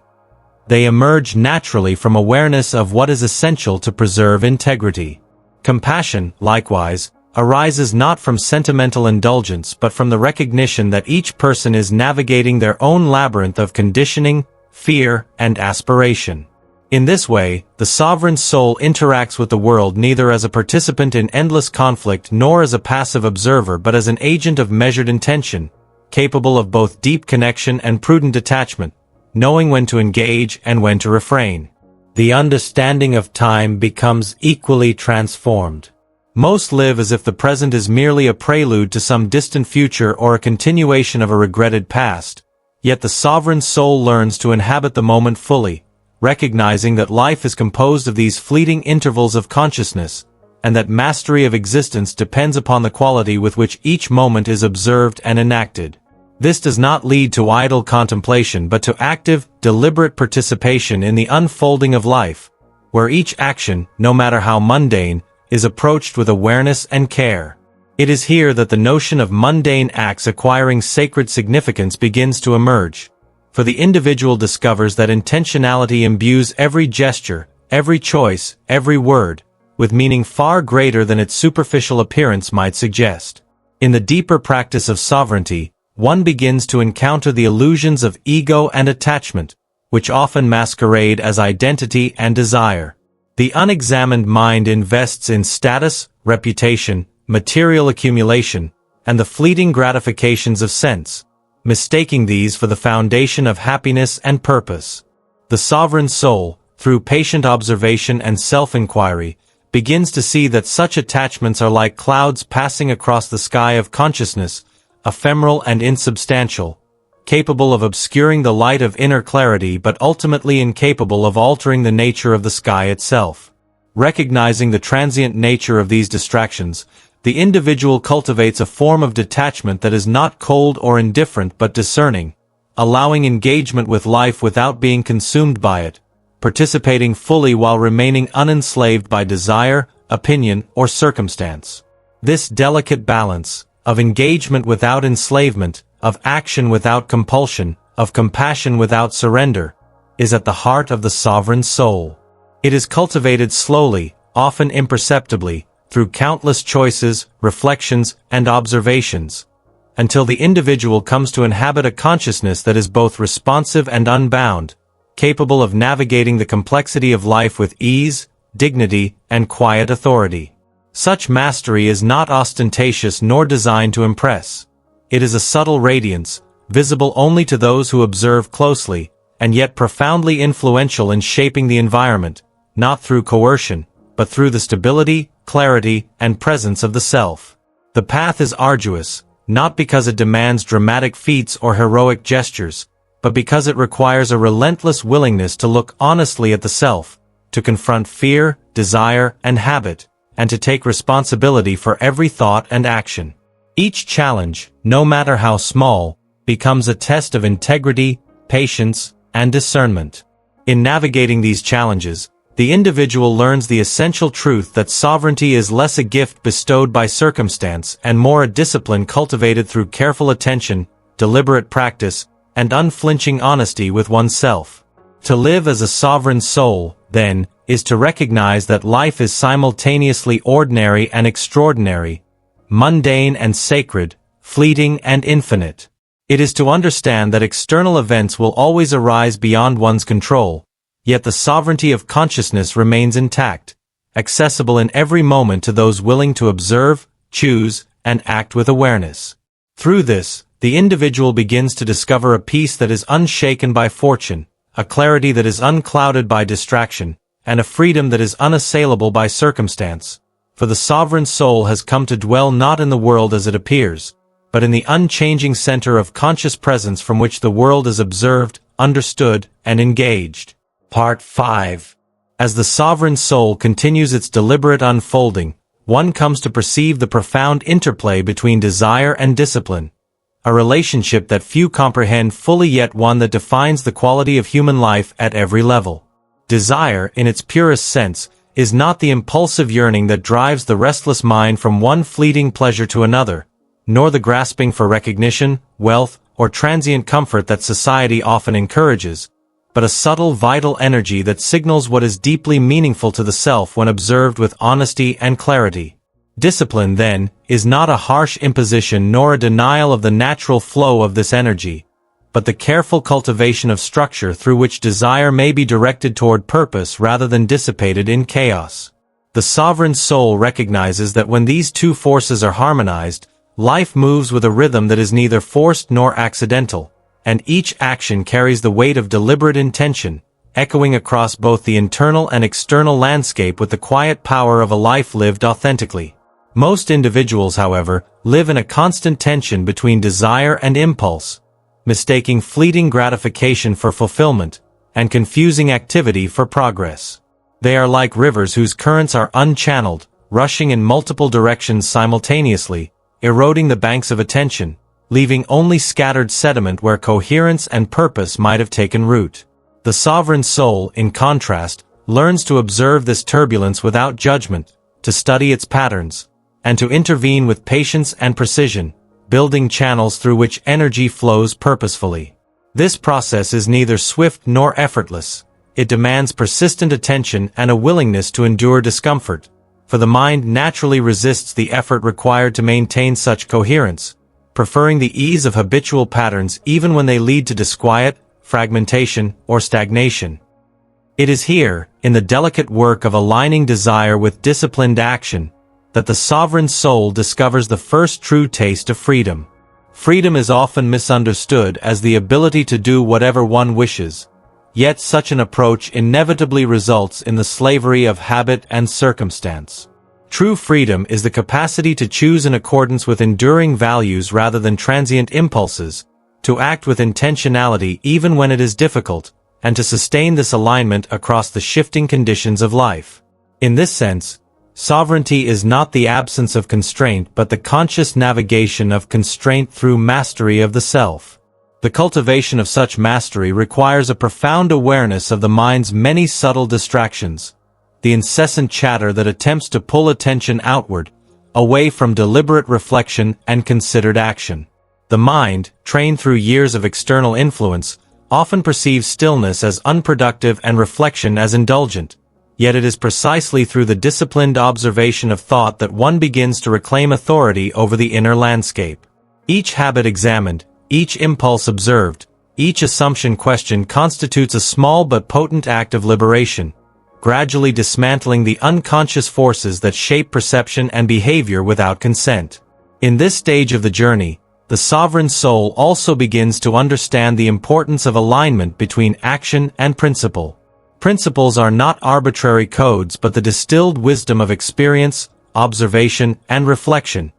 They emerge naturally from awareness of what is essential to preserve integrity. Compassion, likewise, arises not from sentimental indulgence but from the recognition that each person is navigating their own labyrinth of conditioning, fear, and aspiration. In this way, the sovereign soul interacts with the world neither as a participant in endless conflict nor as a passive observer but as an agent of measured intention, capable of both deep connection and prudent detachment, knowing when to engage and when to refrain. The understanding of time becomes equally transformed. Most live as if the present is merely a prelude to some distant future or a continuation of a regretted past, yet the sovereign soul learns to inhabit the moment fully, recognizing that life is composed of these fleeting intervals of consciousness, and that mastery of existence depends upon the quality with which each moment is observed and enacted. This does not lead to idle contemplation but to active, deliberate participation in the unfolding of life, where each action, no matter how mundane, is approached with awareness and care. It is here that the notion of mundane acts acquiring sacred significance begins to emerge, for the individual discovers that intentionality imbues every gesture, every choice, every word, with meaning far greater than its superficial appearance might suggest. In the deeper practice of sovereignty, one begins to encounter the illusions of ego and attachment, which often masquerade as identity and desire. The unexamined mind invests in status, reputation, material accumulation, and the fleeting gratifications of sense, mistaking these for the foundation of happiness and purpose. The sovereign soul, through patient observation and self-inquiry, begins to see that such attachments are like clouds passing across the sky of consciousness, ephemeral and insubstantial, capable of obscuring the light of inner clarity but ultimately incapable of altering the nature of the sky itself. Recognizing the transient nature of these distractions, the individual cultivates a form of detachment that is not cold or indifferent but discerning, allowing engagement with life without being consumed by it, participating fully while remaining unenslaved by desire, opinion, or circumstance. This delicate balance, of engagement without enslavement, of action without compulsion, of compassion without surrender, is at the heart of the sovereign soul. It is cultivated slowly, often imperceptibly, through countless choices, reflections, and observations, until the individual comes to inhabit a consciousness that is both responsive and unbound, capable of navigating the complexity of life with ease, dignity, and quiet authority. Such mastery is not ostentatious nor designed to impress. It is a subtle radiance, visible only to those who observe closely, and yet profoundly influential in shaping the environment, not through coercion, but through the stability, clarity, and presence of the self. The path is arduous, not because it demands dramatic feats or heroic gestures, but because it requires a relentless willingness to look honestly at the self, to confront fear, desire, and habit, and to take responsibility for every thought and action. Each challenge, no matter how small, becomes a test of integrity, patience, and discernment. In navigating these challenges, the individual learns the essential truth that sovereignty is less a gift bestowed by circumstance and more a discipline cultivated through careful attention, deliberate practice, and unflinching honesty with oneself. To live as a sovereign soul, then, is to recognize that life is simultaneously ordinary and extraordinary, mundane and sacred, fleeting and infinite. It is to understand that external events will always arise beyond one's control, yet the sovereignty of consciousness remains intact, accessible in every moment to those willing to observe, choose, and act with awareness. Through this, the individual begins to discover a peace that is unshaken by fortune, a clarity that is unclouded by distraction, and a freedom that is unassailable by circumstance. For the sovereign soul has come to dwell not in the world as it appears, but in the unchanging center of conscious presence from which the world is observed, understood, and engaged. Part 5. As the sovereign soul continues its deliberate unfolding, one comes to perceive the profound interplay between desire and discipline, a relationship that few comprehend fully, yet one that defines the quality of human life at every level. Desire, in its purest sense, is not the impulsive yearning that drives the restless mind from one fleeting pleasure to another, nor the grasping for recognition, wealth, or transient comfort that society often encourages, but a subtle vital energy that signals what is deeply meaningful to the self when observed with honesty and clarity. Discipline, then, is not a harsh imposition nor a denial of the natural flow of this energy, but the careful cultivation of structure through which desire may be directed toward purpose rather than dissipated in chaos. The sovereign soul recognizes that when these two forces are harmonized, life moves with a rhythm that is neither forced nor accidental, and each action carries the weight of deliberate intention, echoing across both the internal and external landscape with the quiet power of a life lived authentically. Most individuals, however, live in a constant tension between desire and impulse, mistaking fleeting gratification for fulfillment, and confusing activity for progress. They are like rivers whose currents are unchanneled, rushing in multiple directions simultaneously, eroding the banks of attention, leaving only scattered sediment where coherence and purpose might have taken root. The sovereign soul, in contrast, learns to observe this turbulence without judgment, to study its patterns, and to intervene with patience and precision, building channels through which energy flows purposefully. This process is neither swift nor effortless. It demands persistent attention and a willingness to endure discomfort, for the mind naturally resists the effort required to maintain such coherence, preferring the ease of habitual patterns even when they lead to disquiet, fragmentation, or stagnation. It is here, in the delicate work of aligning desire with disciplined action, that the sovereign soul discovers the first true taste of freedom. Freedom is often misunderstood as the ability to do whatever one wishes, yet such an approach inevitably results in the slavery of habit and circumstance. True freedom is the capacity to choose in accordance with enduring values rather than transient impulses, to act with intentionality even when it is difficult, and to sustain this alignment across the shifting conditions of life. In this sense, sovereignty is not the absence of constraint but the conscious navigation of constraint through mastery of the self. The cultivation of such mastery requires a profound awareness of the mind's many subtle distractions, the incessant chatter that attempts to pull attention outward, away from deliberate reflection and considered action. The mind, trained through years of external influence, often perceives stillness as unproductive and reflection as indulgent. Yet it is precisely through the disciplined observation of thought that one begins to reclaim authority over the inner landscape. Each habit examined, each impulse observed, each assumption questioned constitutes a small but potent act of liberation, gradually dismantling the unconscious forces that shape perception and behavior without consent. In this stage of the journey, the sovereign soul also begins to understand the importance of alignment between action and principle. Principles are not arbitrary codes but the distilled wisdom of experience, observation, and reflection,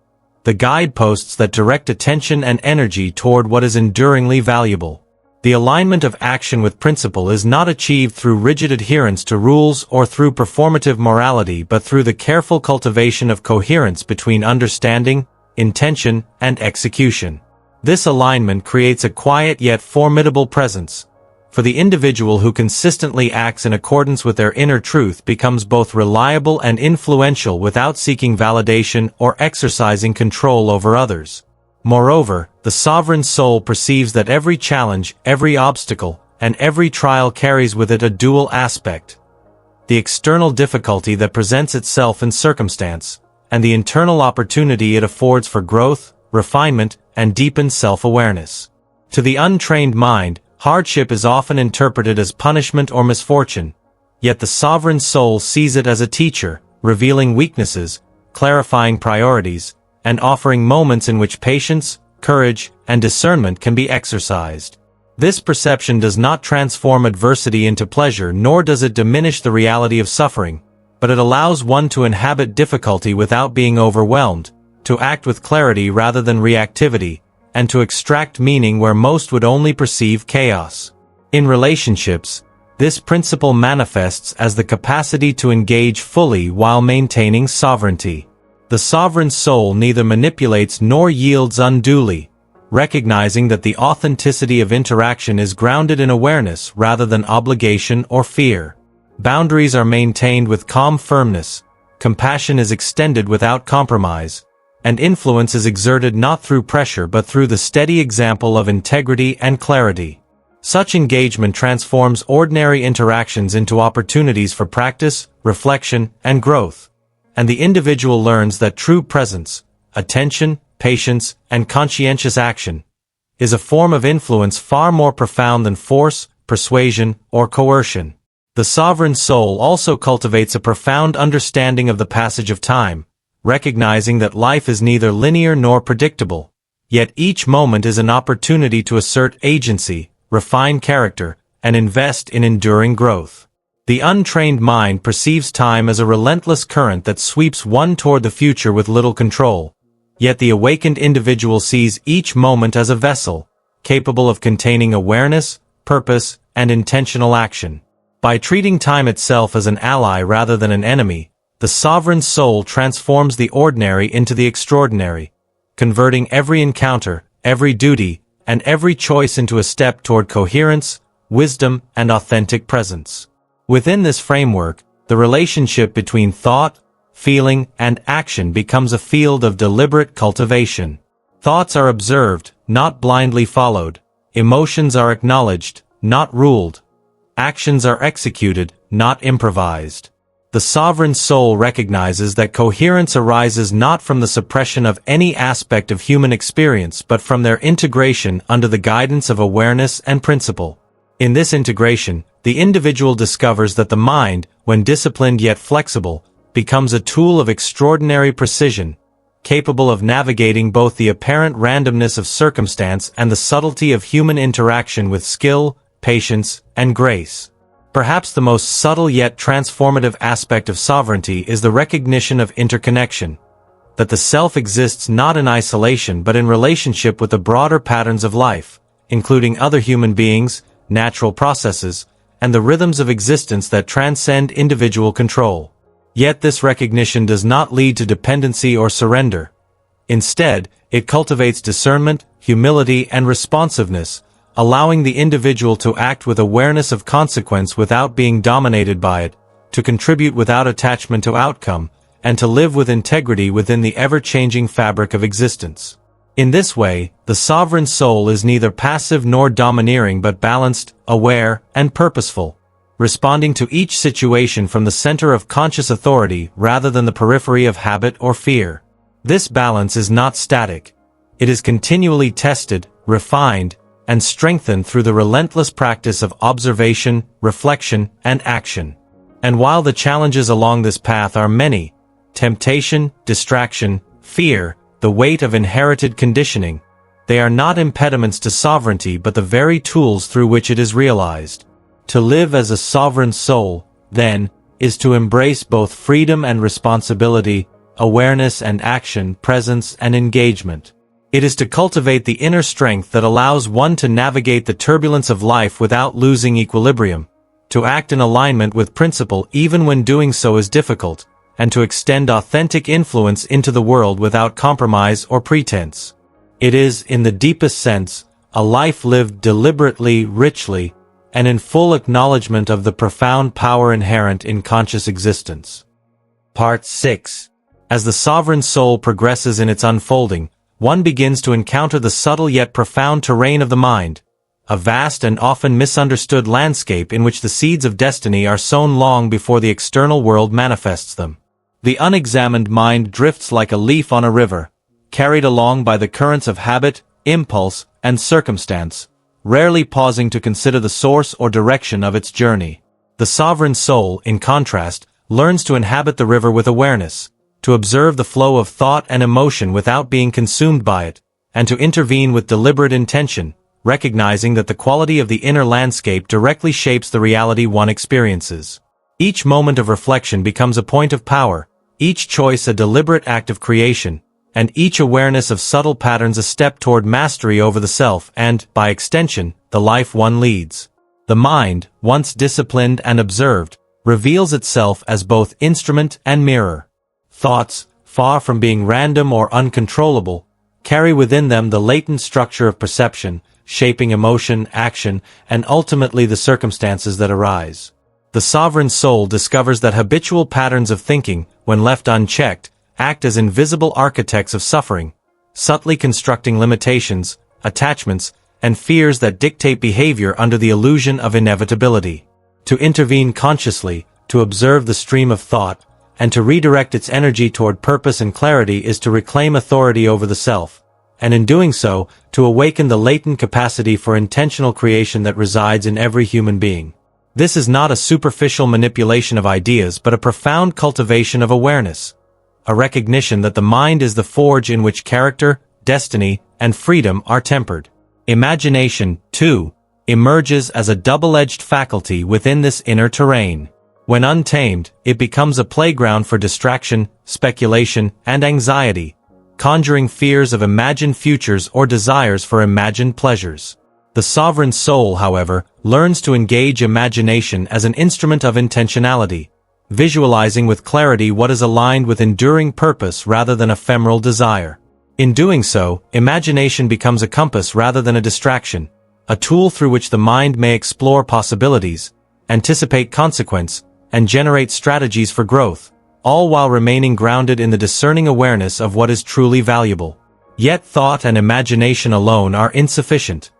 the guideposts that direct attention and energy toward what is enduringly valuable. The alignment of action with principle is not achieved through rigid adherence to rules or through performative morality but through the careful cultivation of coherence between understanding, intention, and execution. This alignment creates a quiet yet formidable presence, for the individual who consistently acts in accordance with their inner truth becomes both reliable and influential without seeking validation or exercising control over others. Moreover, the sovereign soul perceives that every challenge, every obstacle, and every trial carries with it a dual aspect: the external difficulty that presents itself in circumstance, and the internal opportunity it affords for growth, refinement, and deepened self-awareness. To the untrained mind, hardship is often interpreted as punishment or misfortune, yet the sovereign soul sees it as a teacher, revealing weaknesses, clarifying priorities, and offering moments in which patience, courage, and discernment can be exercised. This perception does not transform adversity into pleasure nor does it diminish the reality of suffering, but it allows one to inhabit difficulty without being overwhelmed, to act with clarity rather than reactivity, and to extract meaning where most would only perceive chaos. In relationships, this principle manifests as the capacity to engage fully while maintaining sovereignty. The sovereign soul neither manipulates nor yields unduly, recognizing that the authenticity of interaction is grounded in awareness rather than obligation or fear. Boundaries are maintained with calm firmness, compassion is extended without compromise, and influence is exerted not through pressure but through the steady example of integrity and clarity. Such engagement transforms ordinary interactions into opportunities for practice, reflection, and growth, and the individual learns that true presence, attention, patience, and conscientious action is a form of influence far more profound than force, persuasion, or coercion. The sovereign soul also cultivates a profound understanding of the passage of time, recognizing that life is neither linear nor predictable, yet each moment is an opportunity to assert agency, refine character, and invest in enduring growth. The untrained mind perceives time as a relentless current that sweeps one toward the future with little control, yet the awakened individual sees each moment as a vessel, capable of containing awareness, purpose, and intentional action. By treating time itself as an ally rather than an enemy, the sovereign soul transforms the ordinary into the extraordinary, converting every encounter, every duty, and every choice into a step toward coherence, wisdom, and authentic presence. Within this framework, the relationship between thought, feeling, and action becomes a field of deliberate cultivation. Thoughts are observed, not blindly followed. Emotions are acknowledged, not ruled. Actions are executed, not improvised. The sovereign soul recognizes that coherence arises not from the suppression of any aspect of human experience but from their integration under the guidance of awareness and principle. In this integration, the individual discovers that the mind, when disciplined yet flexible, becomes a tool of extraordinary precision, capable of navigating both the apparent randomness of circumstance and the subtlety of human interaction with skill, patience, and grace. Perhaps the most subtle yet transformative aspect of sovereignty is the recognition of interconnection, that the self exists not in isolation but in relationship with the broader patterns of life, including other human beings, natural processes, and the rhythms of existence that transcend individual control. Yet this recognition does not lead to dependency or surrender. Instead, it cultivates discernment, humility, and responsiveness, allowing the individual to act with awareness of consequence without being dominated by it, to contribute without attachment to outcome, and to live with integrity within the ever-changing fabric of existence. In this way, the sovereign soul is neither passive nor domineering but balanced, aware, and purposeful, responding to each situation from the center of conscious authority rather than the periphery of habit or fear. This balance is not static. It is continually tested, refined, and strengthened through the relentless practice of observation, reflection, and action. And while the challenges along this path are many, temptation, distraction, fear, the weight of inherited conditioning, they are not impediments to sovereignty but the very tools through which it is realized. To live as a sovereign soul, then, is to embrace both freedom and responsibility, awareness and action, presence and engagement. It is to cultivate the inner strength that allows one to navigate the turbulence of life without losing equilibrium, to act in alignment with principle even when doing so is difficult, and to extend authentic influence into the world without compromise or pretense. It is, in the deepest sense, a life lived deliberately, richly, and in full acknowledgement of the profound power inherent in conscious existence. Part 6. As the sovereign soul progresses in its unfolding, one begins to encounter the subtle yet profound terrain of the mind, a vast and often misunderstood landscape in which the seeds of destiny are sown long before the external world manifests them. The unexamined mind drifts like a leaf on a river, carried along by the currents of habit, impulse, and circumstance, rarely pausing to consider the source or direction of its journey. The sovereign soul, in contrast, learns to inhabit the river with awareness, to observe the flow of thought and emotion without being consumed by it, and to intervene with deliberate intention, recognizing that the quality of the inner landscape directly shapes the reality one experiences. Each moment of reflection becomes a point of power, each choice a deliberate act of creation, and each awareness of subtle patterns a step toward mastery over the self and, by extension, the life one leads. The mind, once disciplined and observed, reveals itself as both instrument and mirror. Thoughts, far from being random or uncontrollable, carry within them the latent structure of perception, shaping emotion, action, and ultimately the circumstances that arise. The sovereign soul discovers that habitual patterns of thinking, when left unchecked, act as invisible architects of suffering, subtly constructing limitations, attachments, and fears that dictate behavior under the illusion of inevitability. To intervene consciously, to observe the stream of thought, and to redirect its energy toward purpose and clarity is to reclaim authority over the self, and in doing so, to awaken the latent capacity for intentional creation that resides in every human being. This is not a superficial manipulation of ideas but a profound cultivation of awareness, a recognition that the mind is the forge in which character, destiny, and freedom are tempered. Imagination, too, emerges as a double-edged faculty within this inner terrain. When untamed, it becomes a playground for distraction, speculation, and anxiety, conjuring fears of imagined futures or desires for imagined pleasures. The sovereign soul, however, learns to engage imagination as an instrument of intentionality, visualizing with clarity what is aligned with enduring purpose rather than ephemeral desire. In doing so, imagination becomes a compass rather than a distraction, a tool through which the mind may explore possibilities, anticipate consequence, and generate strategies for growth, all while remaining grounded in the discerning awareness of what is truly valuable. Yet thought and imagination alone are insufficient.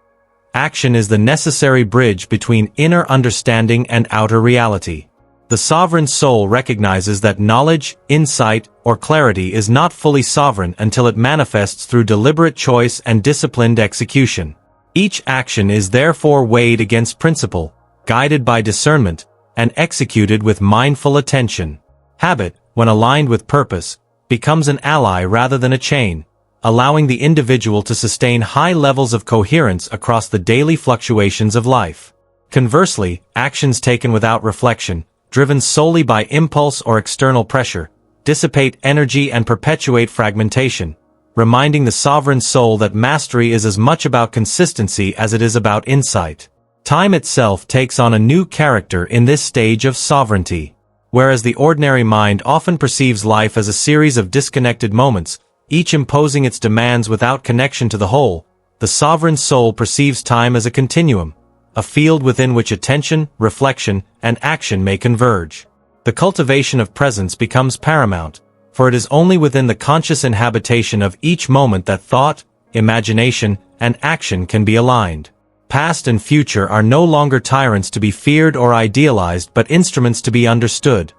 Action is the necessary bridge between inner understanding and outer reality. The sovereign soul recognizes that knowledge, insight, or clarity is not fully sovereign until it manifests through deliberate choice and disciplined execution. Each action is therefore weighed against principle, guided by discernment, and executed with mindful attention. Habit, when aligned with purpose, becomes an ally rather than a chain, allowing the individual to sustain high levels of coherence across the daily fluctuations of life. Conversely, actions taken without reflection, driven solely by impulse or external pressure, dissipate energy and perpetuate fragmentation, reminding the sovereign soul that mastery is as much about consistency as it is about insight. Time itself takes on a new character in this stage of sovereignty. Whereas the ordinary mind often perceives life as a series of disconnected moments, each imposing its demands without connection to the whole, the sovereign soul perceives time as a continuum, a field within which attention, reflection, and action may converge. The cultivation of presence becomes paramount, for it is only within the conscious inhabitation of each moment that thought, imagination, and action can be aligned. Past and future are no longer tyrants to be feared or idealized but instruments to be understood,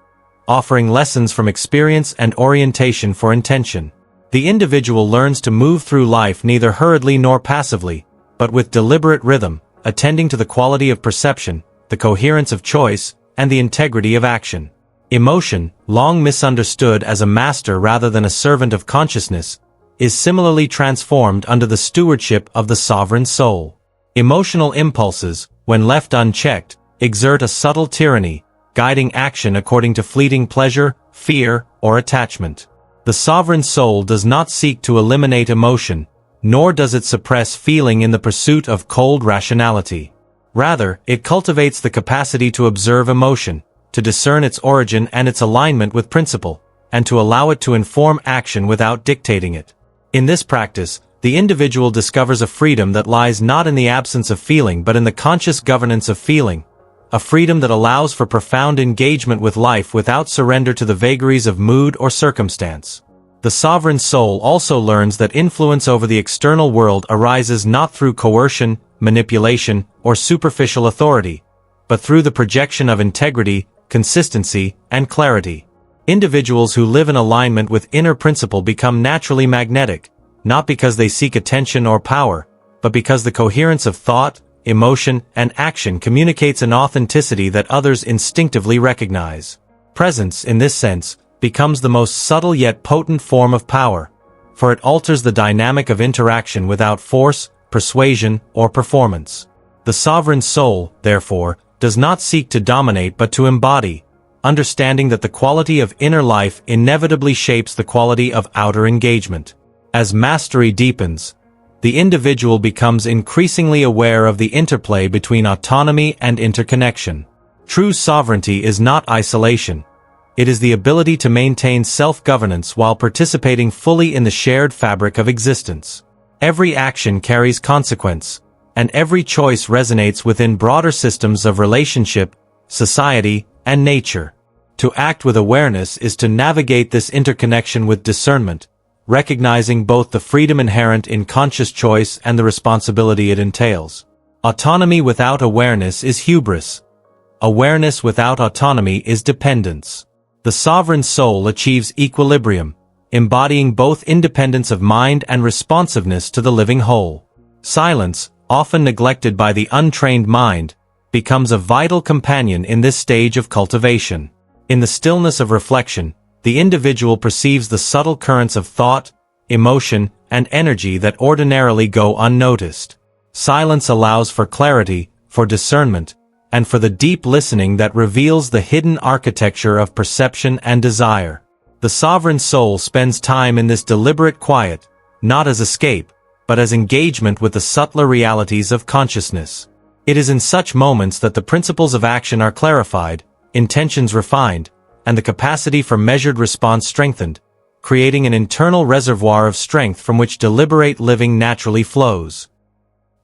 offering lessons from experience and orientation for intention. The individual learns to move through life neither hurriedly nor passively, but with deliberate rhythm, attending to the quality of perception, the coherence of choice, and the integrity of action. Emotion, long misunderstood as a master rather than a servant of consciousness, is similarly transformed under the stewardship of the sovereign soul. Emotional impulses, when left unchecked, exert a subtle tyranny, guiding action according to fleeting pleasure, fear, or attachment. The sovereign soul does not seek to eliminate emotion, nor does it suppress feeling in the pursuit of cold rationality. Rather, it cultivates the capacity to observe emotion, to discern its origin and its alignment with principle, and to allow it to inform action without dictating it. In this practice, the individual discovers a freedom that lies not in the absence of feeling but in the conscious governance of feeling, a freedom that allows for profound engagement with life without surrender to the vagaries of mood or circumstance. The sovereign soul also learns that influence over the external world arises not through coercion, manipulation, or superficial authority, but through the projection of integrity, consistency, and clarity. Individuals who live in alignment with inner principle become naturally magnetic, not because they seek attention or power, but because the coherence of thought, emotion, and action communicates an authenticity that others instinctively recognize. Presence, in this sense, becomes the most subtle yet potent form of power, for it alters the dynamic of interaction without force, persuasion, or performance. The sovereign soul, therefore, does not seek to dominate but to embody, understanding that the quality of inner life inevitably shapes the quality of outer engagement. As mastery deepens, the individual becomes increasingly aware of the interplay between autonomy and interconnection. True sovereignty is not isolation. It is the ability to maintain self-governance while participating fully in the shared fabric of existence. Every action carries consequence, and every choice resonates within broader systems of relationship, society, and nature. To act with awareness is to navigate this interconnection with discernment, recognizing both the freedom inherent in conscious choice and the responsibility it entails. Autonomy without awareness is hubris. Awareness without autonomy is dependence. The sovereign soul achieves equilibrium, embodying both independence of mind and responsiveness to the living whole. Silence, often neglected by the untrained mind, becomes a vital companion in this stage of cultivation. In the stillness of reflection, the individual perceives the subtle currents of thought, emotion, and energy that ordinarily go unnoticed. Silence allows for clarity, for discernment, and for the deep listening that reveals the hidden architecture of perception and desire. The sovereign soul spends time in this deliberate quiet, not as escape, but as engagement with the subtler realities of consciousness. It is in such moments that the principles of action are clarified, intentions refined, and the capacity for measured response strengthened, creating an internal reservoir of strength from which deliberate living naturally flows.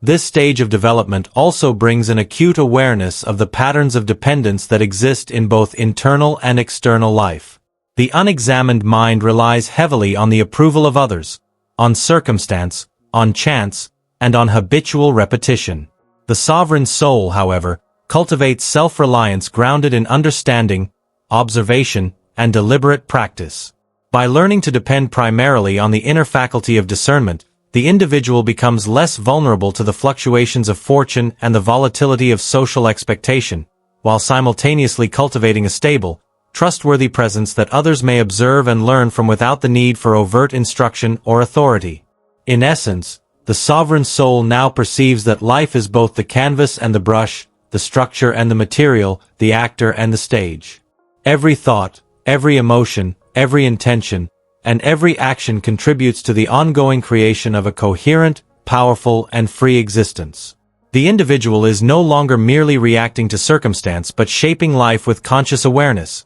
This stage of development also brings an acute awareness of the patterns of dependence that exist in both internal and external life. The unexamined mind relies heavily on the approval of others, on circumstance, on chance, and on habitual repetition. The sovereign soul, however, cultivates self-reliance grounded in understanding, observation, and deliberate practice. By learning to depend primarily on the inner faculty of discernment, the individual becomes less vulnerable to the fluctuations of fortune and the volatility of social expectation, while simultaneously cultivating a stable, trustworthy presence that others may observe and learn from without the need for overt instruction or authority. In essence, the sovereign soul now perceives that life is both the canvas and the brush, the structure and the material, the actor and the stage. Every thought, every emotion, every intention, and every action contributes to the ongoing creation of a coherent, powerful, and free existence. The individual is no longer merely reacting to circumstance but shaping life with conscious awareness,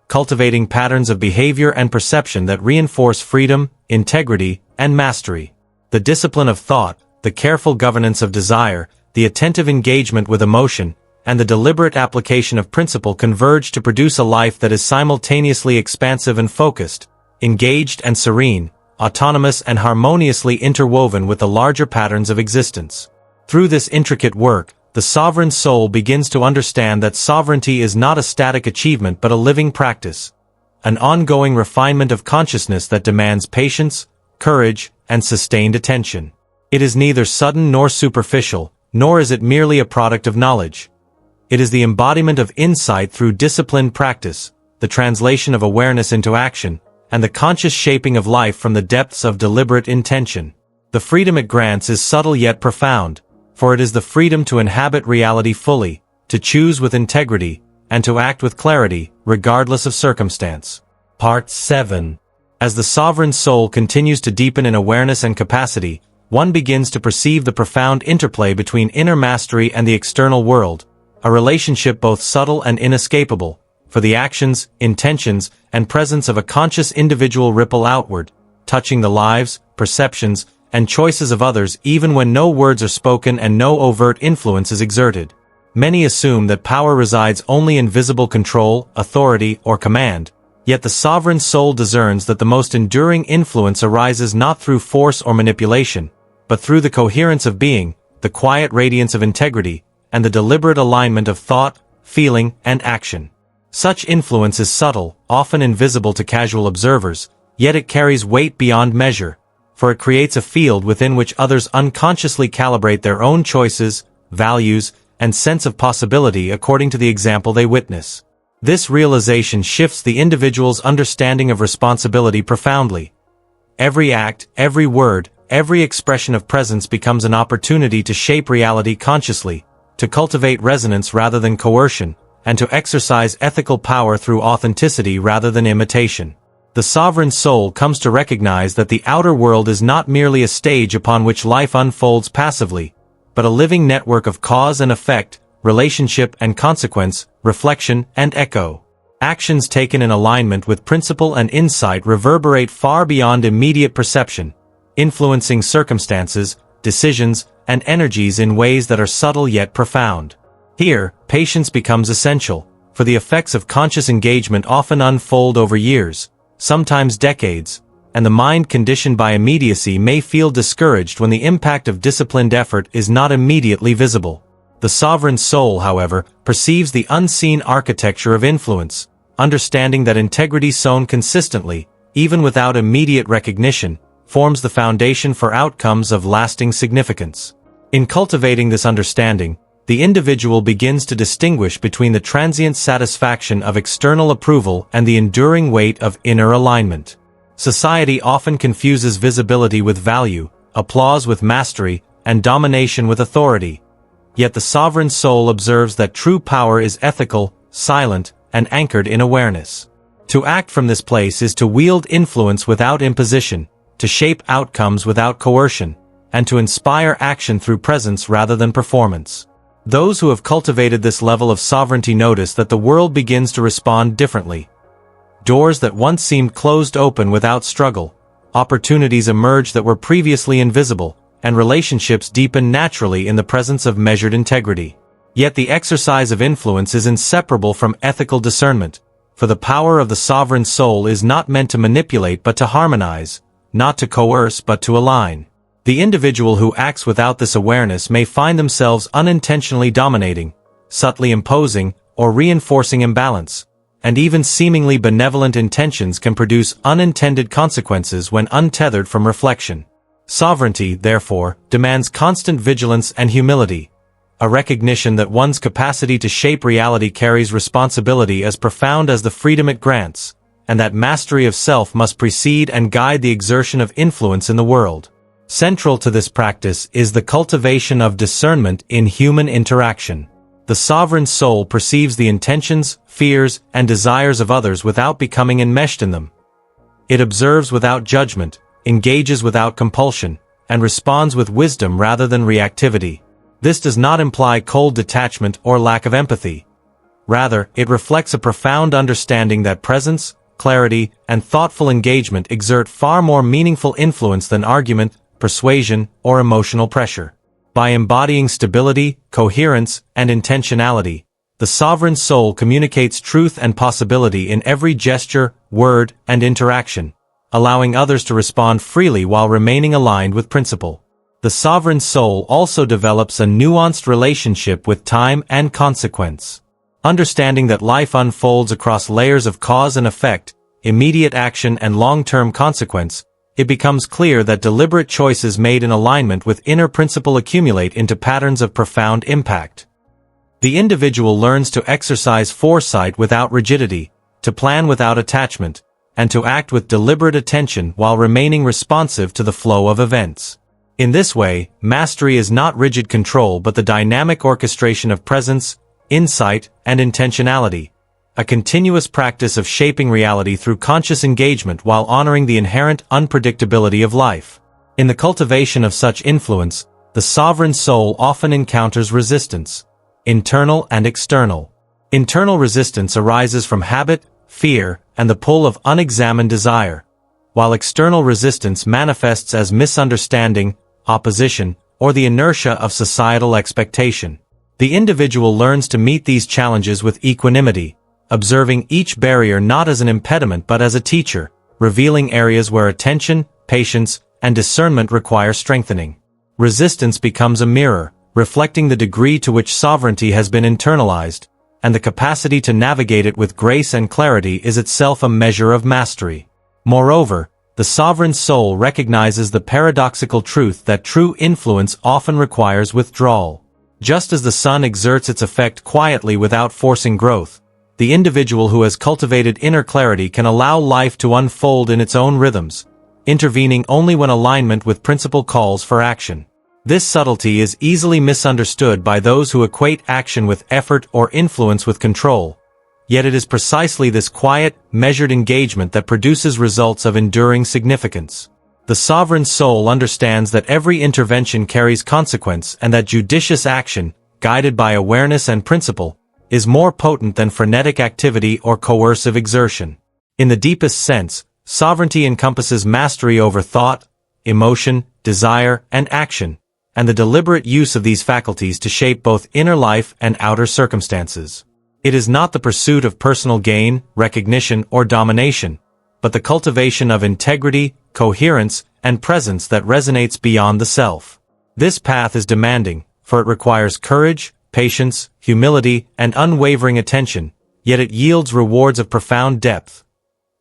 cultivating patterns of behavior and perception that reinforce freedom, integrity, and mastery. The discipline of thought, the careful governance of desire, the attentive engagement with emotion, and the deliberate application of principle converge to produce a life that is simultaneously expansive and focused, engaged and serene, autonomous and harmoniously interwoven with the larger patterns of existence. Through this intricate work, the sovereign soul begins to understand that sovereignty is not a static achievement but a living practice, an ongoing refinement of consciousness that demands patience, courage, and sustained attention. It is neither sudden nor superficial, nor is it merely a product of knowledge. It is the embodiment of insight through disciplined practice, the translation of awareness into action, and the conscious shaping of life from the depths of deliberate intention. The freedom it grants is subtle yet profound, for it is the freedom to inhabit reality fully, to choose with integrity, and to act with clarity, regardless of circumstance. Part 7. As the sovereign soul continues to deepen in awareness and capacity, one begins to perceive the profound interplay between inner mastery and the external world, a relationship both subtle and inescapable, for the actions, intentions, and presence of a conscious individual ripple outward, touching the lives, perceptions, and choices of others even when no words are spoken and no overt influence is exerted. Many assume that power resides only in visible control, authority, or command, yet the sovereign soul discerns that the most enduring influence arises not through force or manipulation, but through the coherence of being, the quiet radiance of integrity, and the deliberate alignment of thought, feeling, and action. Such influence is subtle, often invisible to casual observers, yet it carries weight beyond measure, for it creates a field within which others unconsciously calibrate their own choices, values, and sense of possibility according to the example they witness. This realization shifts the individual's understanding of responsibility profoundly. Every act, every word, every expression of presence becomes an opportunity to shape reality consciously, to cultivate resonance rather than coercion, and to exercise ethical power through authenticity rather than imitation. the sovereign soul comes to recognize that the outer world is not merely a stage upon which life unfolds passively, but a living network of cause and effect, relationship and consequence, reflection and echo. Actions taken in alignment with principle and insight reverberate far beyond immediate perception, influencing circumstances, decisions, and energies in ways that are subtle yet profound. Here, patience becomes essential, for the effects of conscious engagement often unfold over years, sometimes decades, and the mind conditioned by immediacy may feel discouraged when the impact of disciplined effort is not immediately visible. The sovereign soul, however, perceives the unseen architecture of influence, understanding that integrity sown consistently, even without immediate recognition, forms the foundation for outcomes of lasting significance. In cultivating this understanding, the individual begins to distinguish between the transient satisfaction of external approval and the enduring weight of inner alignment. Society often confuses visibility with value, applause with mastery, and domination with authority. Yet the sovereign soul observes that true power is ethical, silent, and anchored in awareness. To act from this place is to wield influence without imposition, to shape outcomes without coercion, and to inspire action through presence rather than performance. Those who have cultivated this level of sovereignty notice that the world begins to respond differently. Doors that once seemed closed open without struggle, opportunities emerge that were previously invisible, and relationships deepen naturally in the presence of measured integrity. Yet the exercise of influence is inseparable from ethical discernment, for the power of the sovereign soul is not meant to manipulate but to harmonize, not to coerce but to align. The individual who acts without this awareness may find themselves unintentionally dominating, subtly imposing, or reinforcing imbalance, and even seemingly benevolent intentions can produce unintended consequences when untethered from reflection. Sovereignty, therefore, demands constant vigilance and humility, a recognition that one's capacity to shape reality carries responsibility as profound as the freedom it grants, and that mastery of self must precede and guide the exertion of influence in the world. Central to this practice is the cultivation of discernment in human interaction. The sovereign soul perceives the intentions, fears, and desires of others without becoming enmeshed in them. It observes without judgment, engages without compulsion, and responds with wisdom rather than reactivity. This does not imply cold detachment or lack of empathy. Rather, it reflects a profound understanding that presence, clarity, and thoughtful engagement exert far more meaningful influence than argument, persuasion, or emotional pressure. By embodying stability, coherence, and intentionality, the sovereign soul communicates truth and possibility in every gesture, word, and interaction, allowing others to respond freely while remaining aligned with principle. The sovereign soul also develops a nuanced relationship with time and consequence. Understanding that life unfolds across layers of cause and effect, immediate action and long-term consequence, it becomes clear that deliberate choices made in alignment with inner principle accumulate into patterns of profound impact. The individual learns to exercise foresight without rigidity, to plan without attachment, and to act with deliberate attention while remaining responsive to the flow of events. In this way, mastery is not rigid control but the dynamic orchestration of presence, insight, and intentionality, a continuous practice of shaping reality through conscious engagement while honoring the inherent unpredictability of life. In the cultivation of such influence, the sovereign soul often encounters resistance, internal and external. Internal resistance arises from habit, fear, and the pull of unexamined desire, while external resistance manifests as misunderstanding, opposition, or the inertia of societal expectation. The individual learns to meet these challenges with equanimity, observing each barrier not as an impediment but as a teacher, revealing areas where attention, patience, and discernment require strengthening. Resistance becomes a mirror, reflecting the degree to which sovereignty has been internalized, and the capacity to navigate it with grace and clarity is itself a measure of mastery. Moreover, the sovereign soul recognizes the paradoxical truth that true influence often requires withdrawal. Just as the sun exerts its effect quietly without forcing growth, the individual who has cultivated inner clarity can allow life to unfold in its own rhythms, intervening only when alignment with principle calls for action. This subtlety is easily misunderstood by those who equate action with effort or influence with control, Yet it is precisely this quiet, measured engagement that produces results of enduring significance. The sovereign soul understands that every intervention carries consequence and that judicious action, guided by awareness and principle, is more potent than frenetic activity or coercive exertion. In the deepest sense, sovereignty encompasses mastery over thought, emotion, desire, and action, and the deliberate use of these faculties to shape both inner life and outer circumstances. It is not the pursuit of personal gain, recognition, or domination, but the cultivation of integrity, coherence, and presence that resonates beyond the self. This path is demanding, for it requires courage, patience, humility, and unwavering attention, yet it yields rewards of profound depth.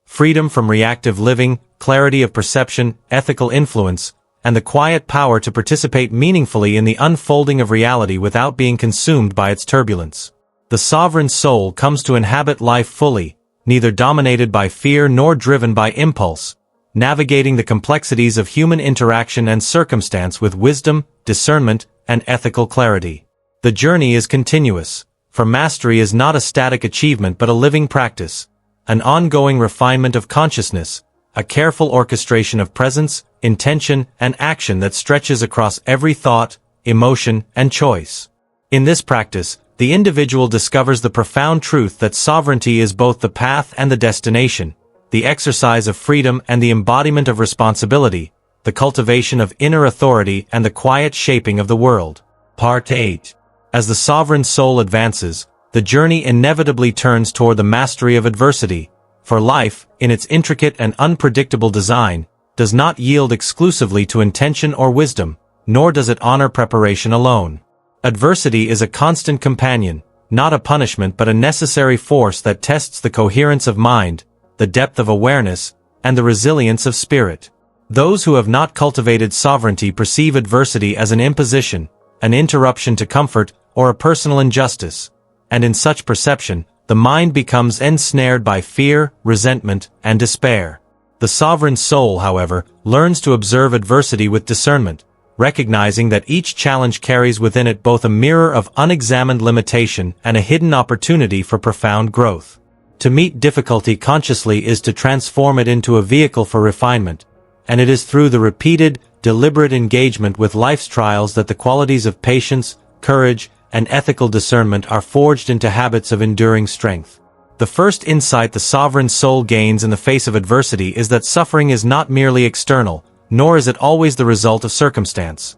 Freedom from reactive living, clarity of perception, ethical influence, and the quiet power to participate meaningfully in the unfolding of reality without being consumed by its turbulence. The sovereign soul comes to inhabit life fully, neither dominated by fear nor driven by impulse, navigating the complexities of human interaction and circumstance with wisdom, discernment, and ethical clarity. The journey is continuous, for mastery is not a static achievement but a living practice, an ongoing refinement of consciousness, a careful orchestration of presence, intention, and action that stretches across every thought, emotion, and choice. In this practice, the individual discovers the profound truth that sovereignty is both the path and the destination, the exercise of freedom and the embodiment of responsibility, the cultivation of inner authority and the quiet shaping of the world. Part 8. As the sovereign soul advances, the journey inevitably turns toward the mastery of adversity, for life, in its intricate and unpredictable design, does not yield exclusively to intention or wisdom, nor does it honor preparation alone. Adversity is a constant companion, not a punishment but a necessary force that tests the coherence of mind, the depth of awareness, and the resilience of spirit. Those who have not cultivated sovereignty perceive adversity as an imposition, an interruption to comfort, or a personal injustice, and in such perception, the mind becomes ensnared by fear, resentment, and despair. The sovereign soul, however, learns to observe adversity with discernment, recognizing that each challenge carries within it both a mirror of unexamined limitation and a hidden opportunity for profound growth. To meet difficulty consciously is to transform it into a vehicle for refinement, and it is through the repeated, deliberate engagement with life's trials that the qualities of patience, courage, and ethical discernment are forged into habits of enduring strength. The first insight the sovereign soul gains in the face of adversity is that suffering is not merely external, nor is it always the result of circumstance.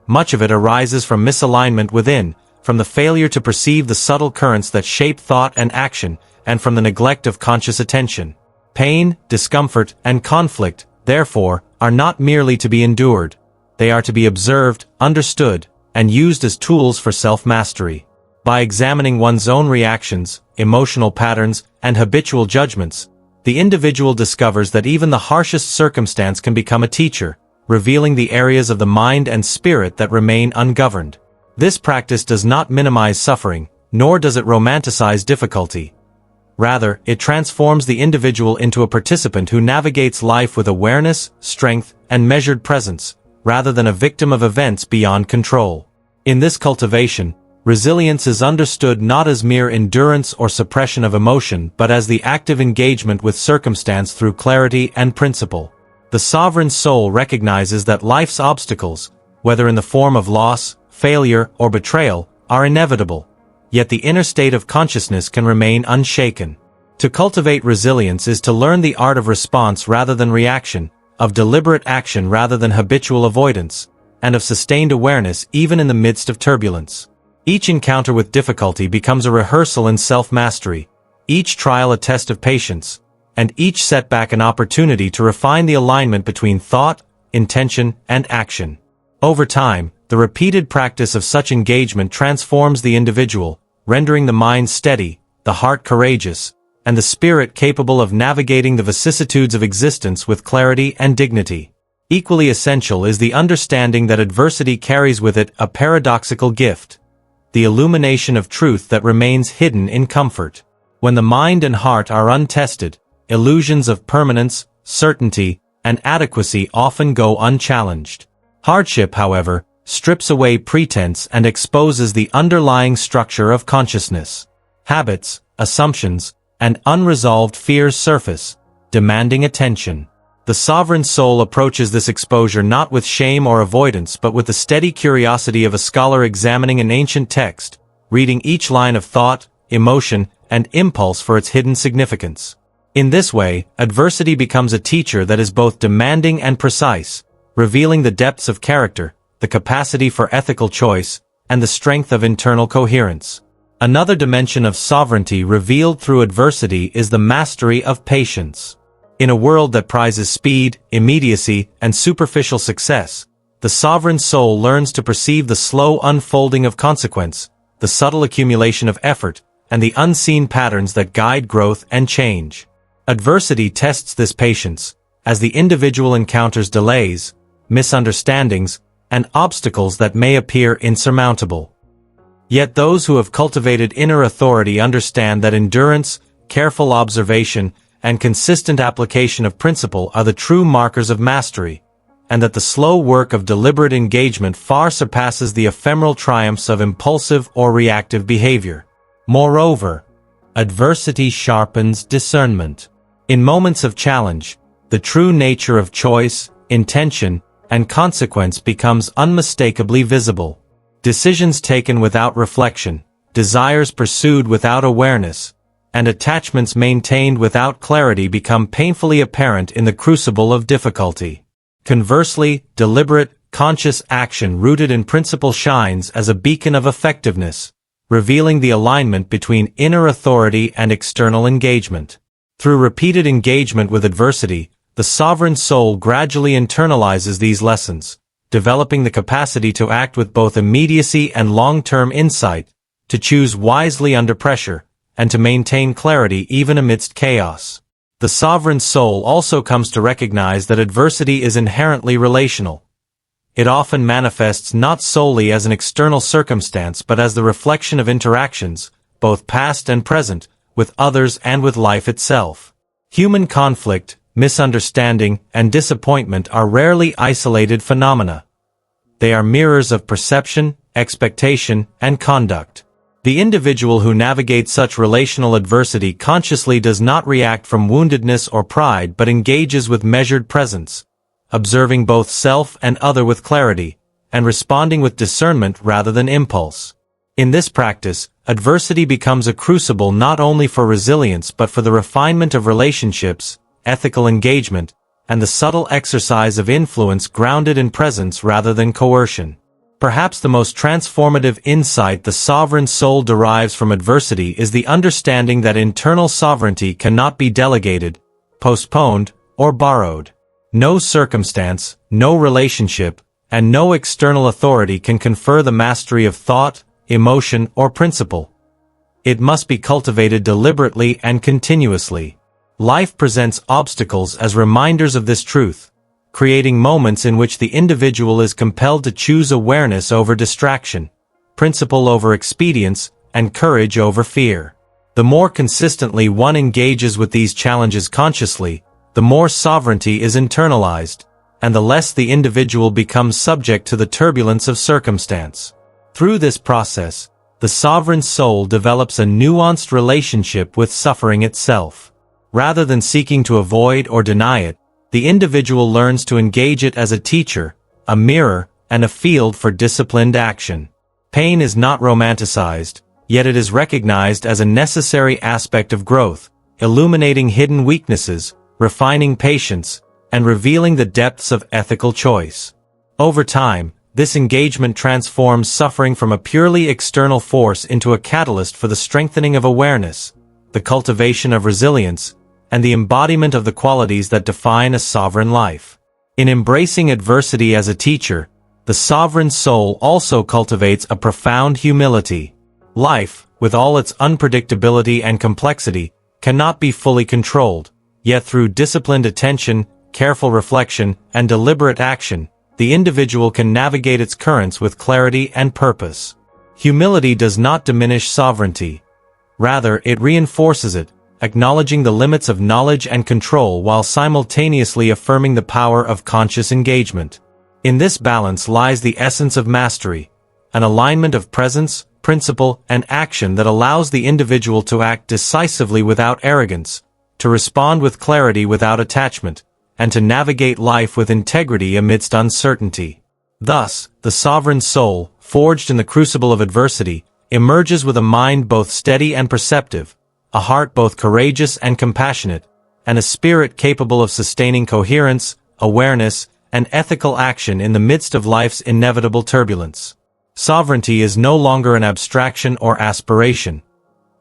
Much of it arises from misalignment within, from the failure to perceive the subtle currents that shape thought and action, and from the neglect of conscious attention. Pain, discomfort, and conflict, therefore, are not merely to be endured. They are to be observed, understood, and used as tools for self-mastery. By examining one's own reactions, emotional patterns, and habitual judgments, the individual discovers that even the harshest circumstance can become a teacher, revealing the areas of the mind and spirit that remain ungoverned. This practice does not minimize suffering, nor does it romanticize difficulty. Rather, it transforms the individual into a participant who navigates life with awareness, strength, and measured presence, rather than a victim of events beyond control. In this cultivation, resilience is understood not as mere endurance or suppression of emotion but as the active engagement with circumstance through clarity and principle. The sovereign soul recognizes that life's obstacles, whether in the form of loss, failure, or betrayal, are inevitable, yet the inner state of consciousness can remain unshaken. To cultivate resilience is to learn the art of response rather than reaction, of deliberate action rather than habitual avoidance, and of sustained awareness even in the midst of turbulence. Each encounter with difficulty becomes a rehearsal in self-mastery, each trial a test of patience, and each setback an opportunity to refine the alignment between thought, intention, and action. Over time, the repeated practice of such engagement transforms the individual, rendering the mind steady, the heart courageous, and the spirit capable of navigating the vicissitudes of existence with clarity and dignity. Equally essential is the understanding that adversity carries with it a paradoxical gift, the illumination of truth that remains hidden in comfort. When the mind and heart are untested, illusions of permanence, certainty, and adequacy often go unchallenged. Hardship, however, strips away pretense and exposes the underlying structure of consciousness. Habits, assumptions, and unresolved fears surface, demanding attention. The sovereign soul approaches this exposure not with shame or avoidance but with the steady curiosity of a scholar examining an ancient text, reading each line of thought, emotion, and impulse for its hidden significance. In this way, adversity becomes a teacher that is both demanding and precise, revealing the depths of character, the capacity for ethical choice, and the strength of internal coherence. Another dimension of sovereignty revealed through adversity is the mastery of patience. In a world that prizes speed, immediacy, and superficial success, the sovereign soul learns to perceive the slow unfolding of consequence, the subtle accumulation of effort, and the unseen patterns that guide growth and change. Adversity tests this patience, as the individual encounters delays, misunderstandings, and obstacles that may appear insurmountable. Yet those who have cultivated inner authority understand that endurance, careful observation, and consistent application of principle are the true markers of mastery, and that the slow work of deliberate engagement far surpasses the ephemeral triumphs of impulsive or reactive behavior. Moreover, adversity sharpens discernment. In moments of challenge, the true nature of choice, intention, and consequence becomes unmistakably visible. Decisions taken without reflection, desires pursued without awareness, and attachments maintained without clarity become painfully apparent in the crucible of difficulty. Conversely, deliberate, conscious action rooted in principle shines as a beacon of effectiveness, revealing the alignment between inner authority and external engagement. Through repeated engagement with adversity, the sovereign soul gradually internalizes these lessons, developing the capacity to act with both immediacy and long-term insight, to choose wisely under pressure, and to maintain clarity even amidst chaos. The sovereign soul also comes to recognize that adversity is inherently relational. It often manifests not solely as an external circumstance but as the reflection of interactions, both past and present, with others and with life itself. Human conflict, misunderstanding, and disappointment are rarely isolated phenomena. They are mirrors of perception, expectation, and conduct. The individual who navigates such relational adversity consciously does not react from woundedness or pride but engages with measured presence, observing both self and other with clarity, and responding with discernment rather than impulse. In this practice, adversity becomes a crucible not only for resilience but for the refinement of relationships, ethical engagement, and the subtle exercise of influence grounded in presence rather than coercion. Perhaps the most transformative insight the sovereign soul derives from adversity is the understanding that internal sovereignty cannot be delegated, postponed, or borrowed. No circumstance, no relationship, and no external authority can confer the mastery of thought, emotion, or principle. It must be cultivated deliberately and continuously. Life presents obstacles as reminders of this truth, creating moments in which the individual is compelled to choose awareness over distraction, principle over expedience, and courage over fear. The more consistently one engages with these challenges consciously, the more sovereignty is internalized, and the less the individual becomes subject to the turbulence of circumstance. Through this process, the sovereign soul develops a nuanced relationship with suffering itself. Rather than seeking to avoid or deny it, the individual learns to engage it as a teacher, a mirror, and a field for disciplined action. Pain is not romanticized, yet it is recognized as a necessary aspect of growth, illuminating hidden weaknesses, refining patience, and revealing the depths of ethical choice. Over time, this engagement transforms suffering from a purely external force into a catalyst for the strengthening of awareness, the cultivation of resilience, and the embodiment of the qualities that define a sovereign life. In embracing adversity as a teacher, the sovereign soul also cultivates a profound humility. Life, with all its unpredictability and complexity, cannot be fully controlled, yet through disciplined attention, careful reflection, and deliberate action, the individual can navigate its currents with clarity and purpose. Humility does not diminish sovereignty. Rather, it reinforces it, acknowledging the limits of knowledge and control while simultaneously affirming the power of conscious engagement. In this balance lies the essence of mastery, an alignment of presence, principle, and action that allows the individual to act decisively without arrogance, to respond with clarity without attachment, and to navigate life with integrity amidst uncertainty. Thus, the sovereign soul, forged in the crucible of adversity, emerges with a mind both steady and perceptive, a heart both courageous and compassionate, and a spirit capable of sustaining coherence, awareness, and ethical action in the midst of life's inevitable turbulence. Sovereignty is no longer an abstraction or aspiration.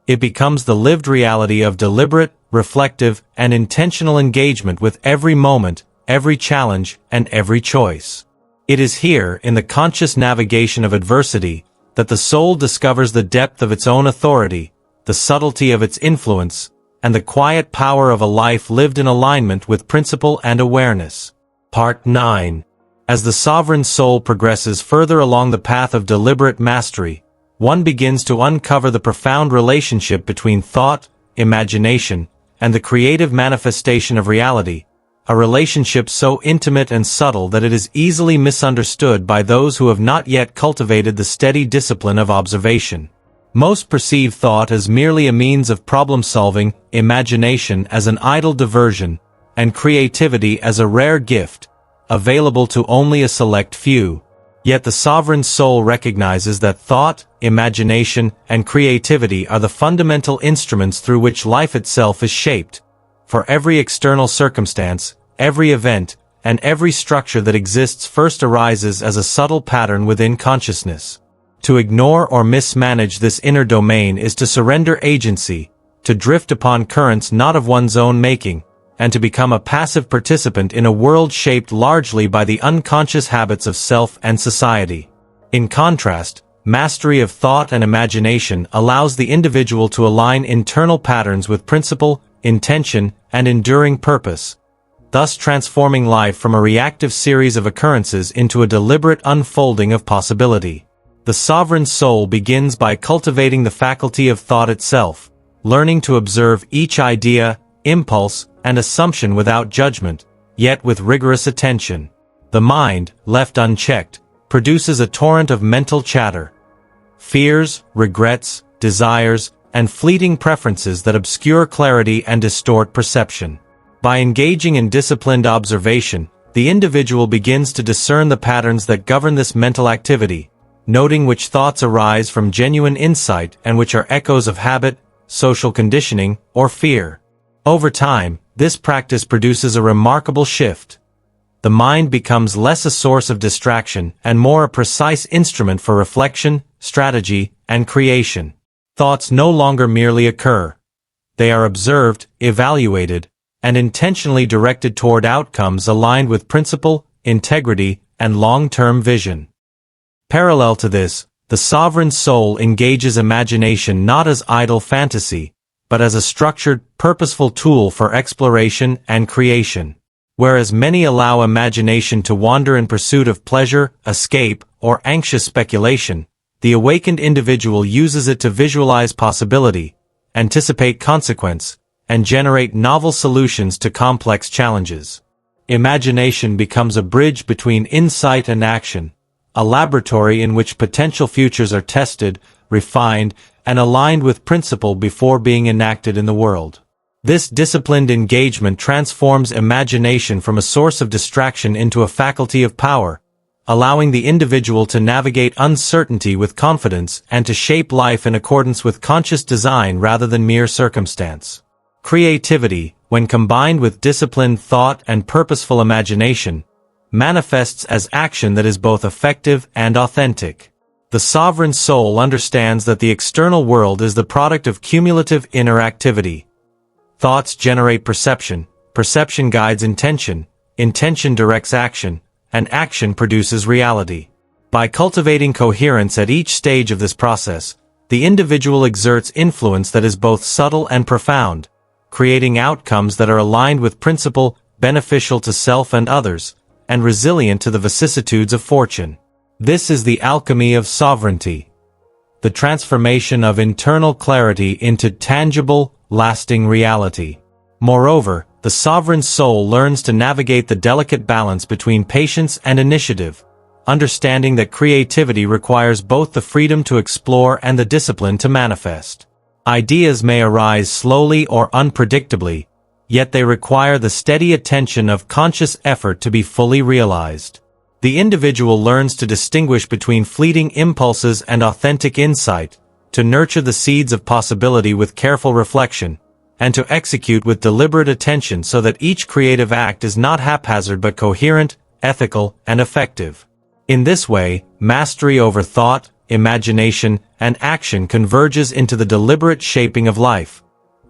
It becomes the lived reality of deliberate, reflective, and intentional engagement with every moment, every challenge, and every choice. It is here, in the conscious navigation of adversity, that the soul discovers the depth of its own authority, the subtlety of its influence, and the quiet power of a life lived in alignment with principle and awareness. Part 9. As the sovereign soul progresses further along the path of deliberate mastery, one begins to uncover the profound relationship between thought, imagination, and the creative manifestation of reality, a relationship so intimate and subtle that it is easily misunderstood by those who have not yet cultivated the steady discipline of observation. Most perceive thought as merely a means of problem-solving, imagination as an idle diversion, and creativity as a rare gift, available to only a select few. Yet the sovereign soul recognizes that thought, imagination, and creativity are the fundamental instruments through which life itself is shaped. For every external circumstance, every event, and every structure that exists first arises as a subtle pattern within consciousness. To ignore or mismanage this inner domain is to surrender agency, to drift upon currents not of one's own making, and to become a passive participant in a world shaped largely by the unconscious habits of self and society. In contrast, mastery of thought and imagination allows the individual to align internal patterns with principle, intention, and enduring purpose, thus transforming life from a reactive series of occurrences into a deliberate unfolding of possibility. The sovereign soul begins by cultivating the faculty of thought itself, learning to observe each idea, impulse, and assumption without judgment, yet with rigorous attention. The mind, left unchecked, produces a torrent of mental chatter, fears, regrets, desires, and fleeting preferences that obscure clarity and distort perception. By engaging in disciplined observation, the individual begins to discern the patterns that govern this mental activity, noting which thoughts arise from genuine insight and which are echoes of habit, social conditioning, or fear. Over time, this practice produces a remarkable shift. The mind becomes less a source of distraction and more a precise instrument for reflection, strategy, and creation. Thoughts no longer merely occur. They are observed, evaluated, and intentionally directed toward outcomes aligned with principle, integrity, and long-term vision. Parallel to this, the sovereign soul engages imagination not as idle fantasy, but as a structured, purposeful tool for exploration and creation. Whereas many allow imagination to wander in pursuit of pleasure, escape, or anxious speculation, the awakened individual uses it to visualize possibility, anticipate consequence, and generate novel solutions to complex challenges. Imagination becomes a bridge between insight and action, a laboratory in which potential futures are tested, refined, and aligned with principle before being enacted in the world. This disciplined engagement transforms imagination from a source of distraction into a faculty of power, allowing the individual to navigate uncertainty with confidence and to shape life in accordance with conscious design rather than mere circumstance. Creativity, when combined with disciplined thought and purposeful imagination, manifests as action that is both effective and authentic. The sovereign soul understands that the external world is the product of cumulative inner activity. Thoughts generate perception, perception guides intention, intention directs action, and action produces reality. By cultivating coherence at each stage of this process, the individual exerts influence that is both subtle and profound, creating outcomes that are aligned with principle, beneficial to self and others, and resilient to the vicissitudes of fortune. This is the alchemy of sovereignty, the transformation of internal clarity into tangible, lasting reality. Moreover, the sovereign soul learns to navigate the delicate balance between patience and initiative, understanding that creativity requires both the freedom to explore and the discipline to manifest. Ideas may arise slowly or unpredictably, yet they require the steady attention of conscious effort to be fully realized. The individual learns to distinguish between fleeting impulses and authentic insight, to nurture the seeds of possibility with careful reflection, and to execute with deliberate attention so that each creative act is not haphazard but coherent, ethical, and effective. In this way, mastery over thought, imagination, and action converges into the deliberate shaping of life,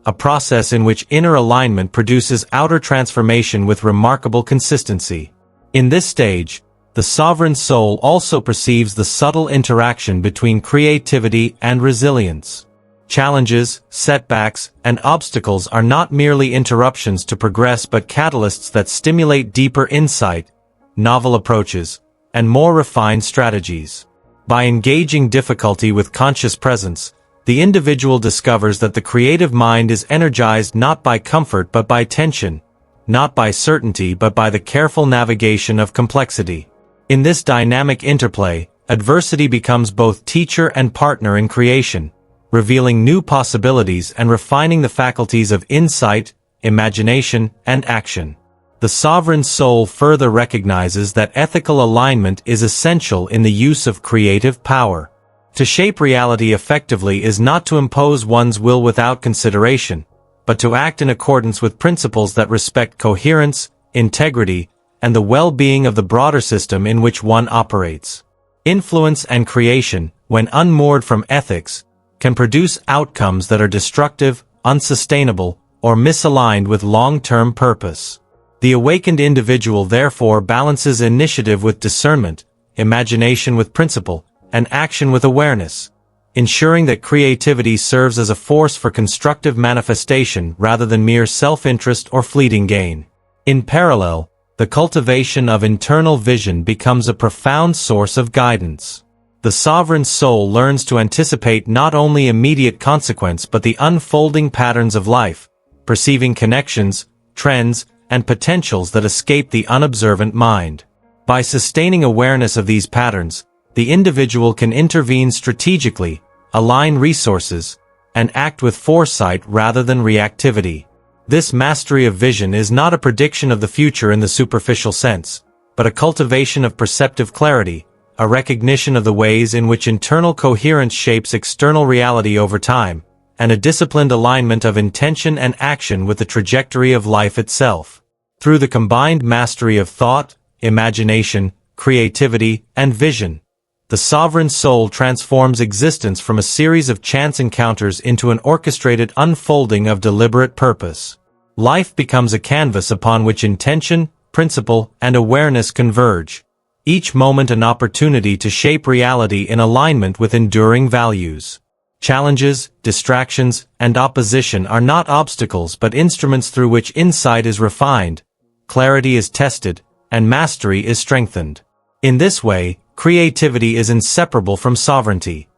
a process in which inner alignment produces outer transformation with remarkable consistency. In this stage, the sovereign soul also perceives the subtle interaction between creativity and resilience. Challenges, setbacks, and obstacles are not merely interruptions to progress but catalysts that stimulate deeper insight, novel approaches, and more refined strategies. By engaging difficulty with conscious presence, the individual discovers that the creative mind is energized not by comfort but by tension, not by certainty but by the careful navigation of complexity. In this dynamic interplay, adversity becomes both teacher and partner in creation, revealing new possibilities and refining the faculties of insight, imagination, and action. The sovereign soul further recognizes that ethical alignment is essential in the use of creative power. To shape reality effectively is not to impose one's will without consideration, but to act in accordance with principles that respect coherence, integrity, and the well-being of the broader system in which one operates. Influence and creation, when unmoored from ethics, can produce outcomes that are destructive, unsustainable, or misaligned with long-term purpose. The awakened individual therefore balances initiative with discernment, imagination with principle, and action with awareness, ensuring that creativity serves as a force for constructive manifestation rather than mere self-interest or fleeting gain. In parallel, the cultivation of internal vision becomes a profound source of guidance. The sovereign soul learns to anticipate not only immediate consequence but the unfolding patterns of life, perceiving connections, trends, and potentials that escape the unobservant mind. By sustaining awareness of these patterns, the individual can intervene strategically, align resources, and act with foresight rather than reactivity. This mastery of vision is not a prediction of the future in the superficial sense, but a cultivation of perceptive clarity, a recognition of the ways in which internal coherence shapes external reality over time, and a disciplined alignment of intention and action with the trajectory of life itself. Through the combined mastery of thought, imagination, creativity, and vision, the sovereign soul transforms existence from a series of chance encounters into an orchestrated unfolding of deliberate purpose. Life becomes a canvas upon which intention, principle, and awareness converge, each moment an opportunity to shape reality in alignment with enduring values. Challenges, distractions, and opposition are not obstacles but instruments through which insight is refined, clarity is tested, and mastery is strengthened. In this way, creativity is inseparable from sovereignty.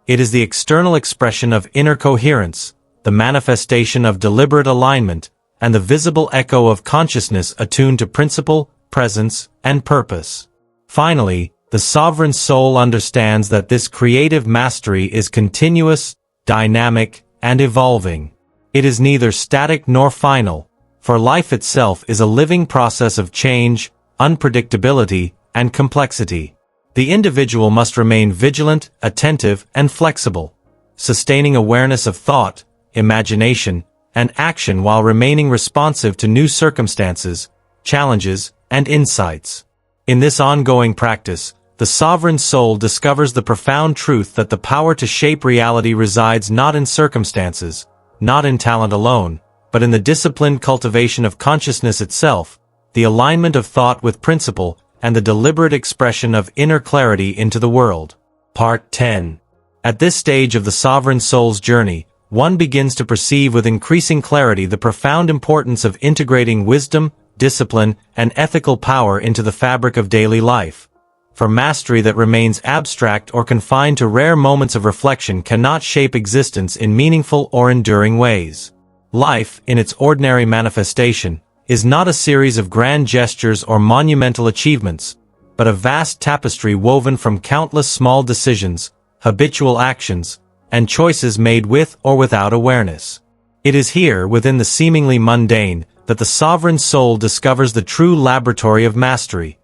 It is the external expression of inner coherence, the manifestation of deliberate alignment, and the visible echo of consciousness attuned to principle, presence, and purpose. Finally, the sovereign soul understands that this creative mastery is continuous, dynamic, and evolving. It is neither static nor final, for life itself is a living process of change, unpredictability, and complexity. The individual must remain vigilant, attentive, and flexible, sustaining awareness of thought, imagination, and action while remaining responsive to new circumstances, challenges, and insights. In this ongoing practice, the sovereign soul discovers the profound truth that the power to shape reality resides not in circumstances, not in talent alone, but in the disciplined cultivation of consciousness itself, the alignment of thought with principle, and the deliberate expression of inner clarity into the world. Part 10. At this stage of the sovereign soul's journey, one begins to perceive with increasing clarity the profound importance of integrating wisdom, discipline, and ethical power into the fabric of daily life. For mastery that remains abstract or confined to rare moments of reflection cannot shape existence in meaningful or enduring ways. Life, in its ordinary manifestation, is not a series of grand gestures or monumental achievements, but a vast tapestry woven from countless small decisions, habitual actions, and choices made with or without awareness. It is here, within the seemingly mundane, that the sovereign soul discovers the true laboratory of mastery.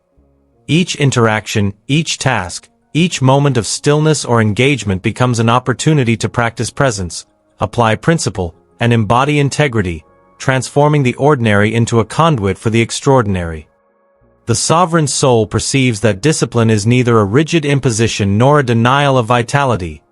Each interaction, each task, each moment of stillness or engagement becomes an opportunity to practice presence, apply principle, and embody integrity, transforming the ordinary into a conduit for the extraordinary. The sovereign soul perceives that discipline is neither a rigid imposition nor a denial of vitality.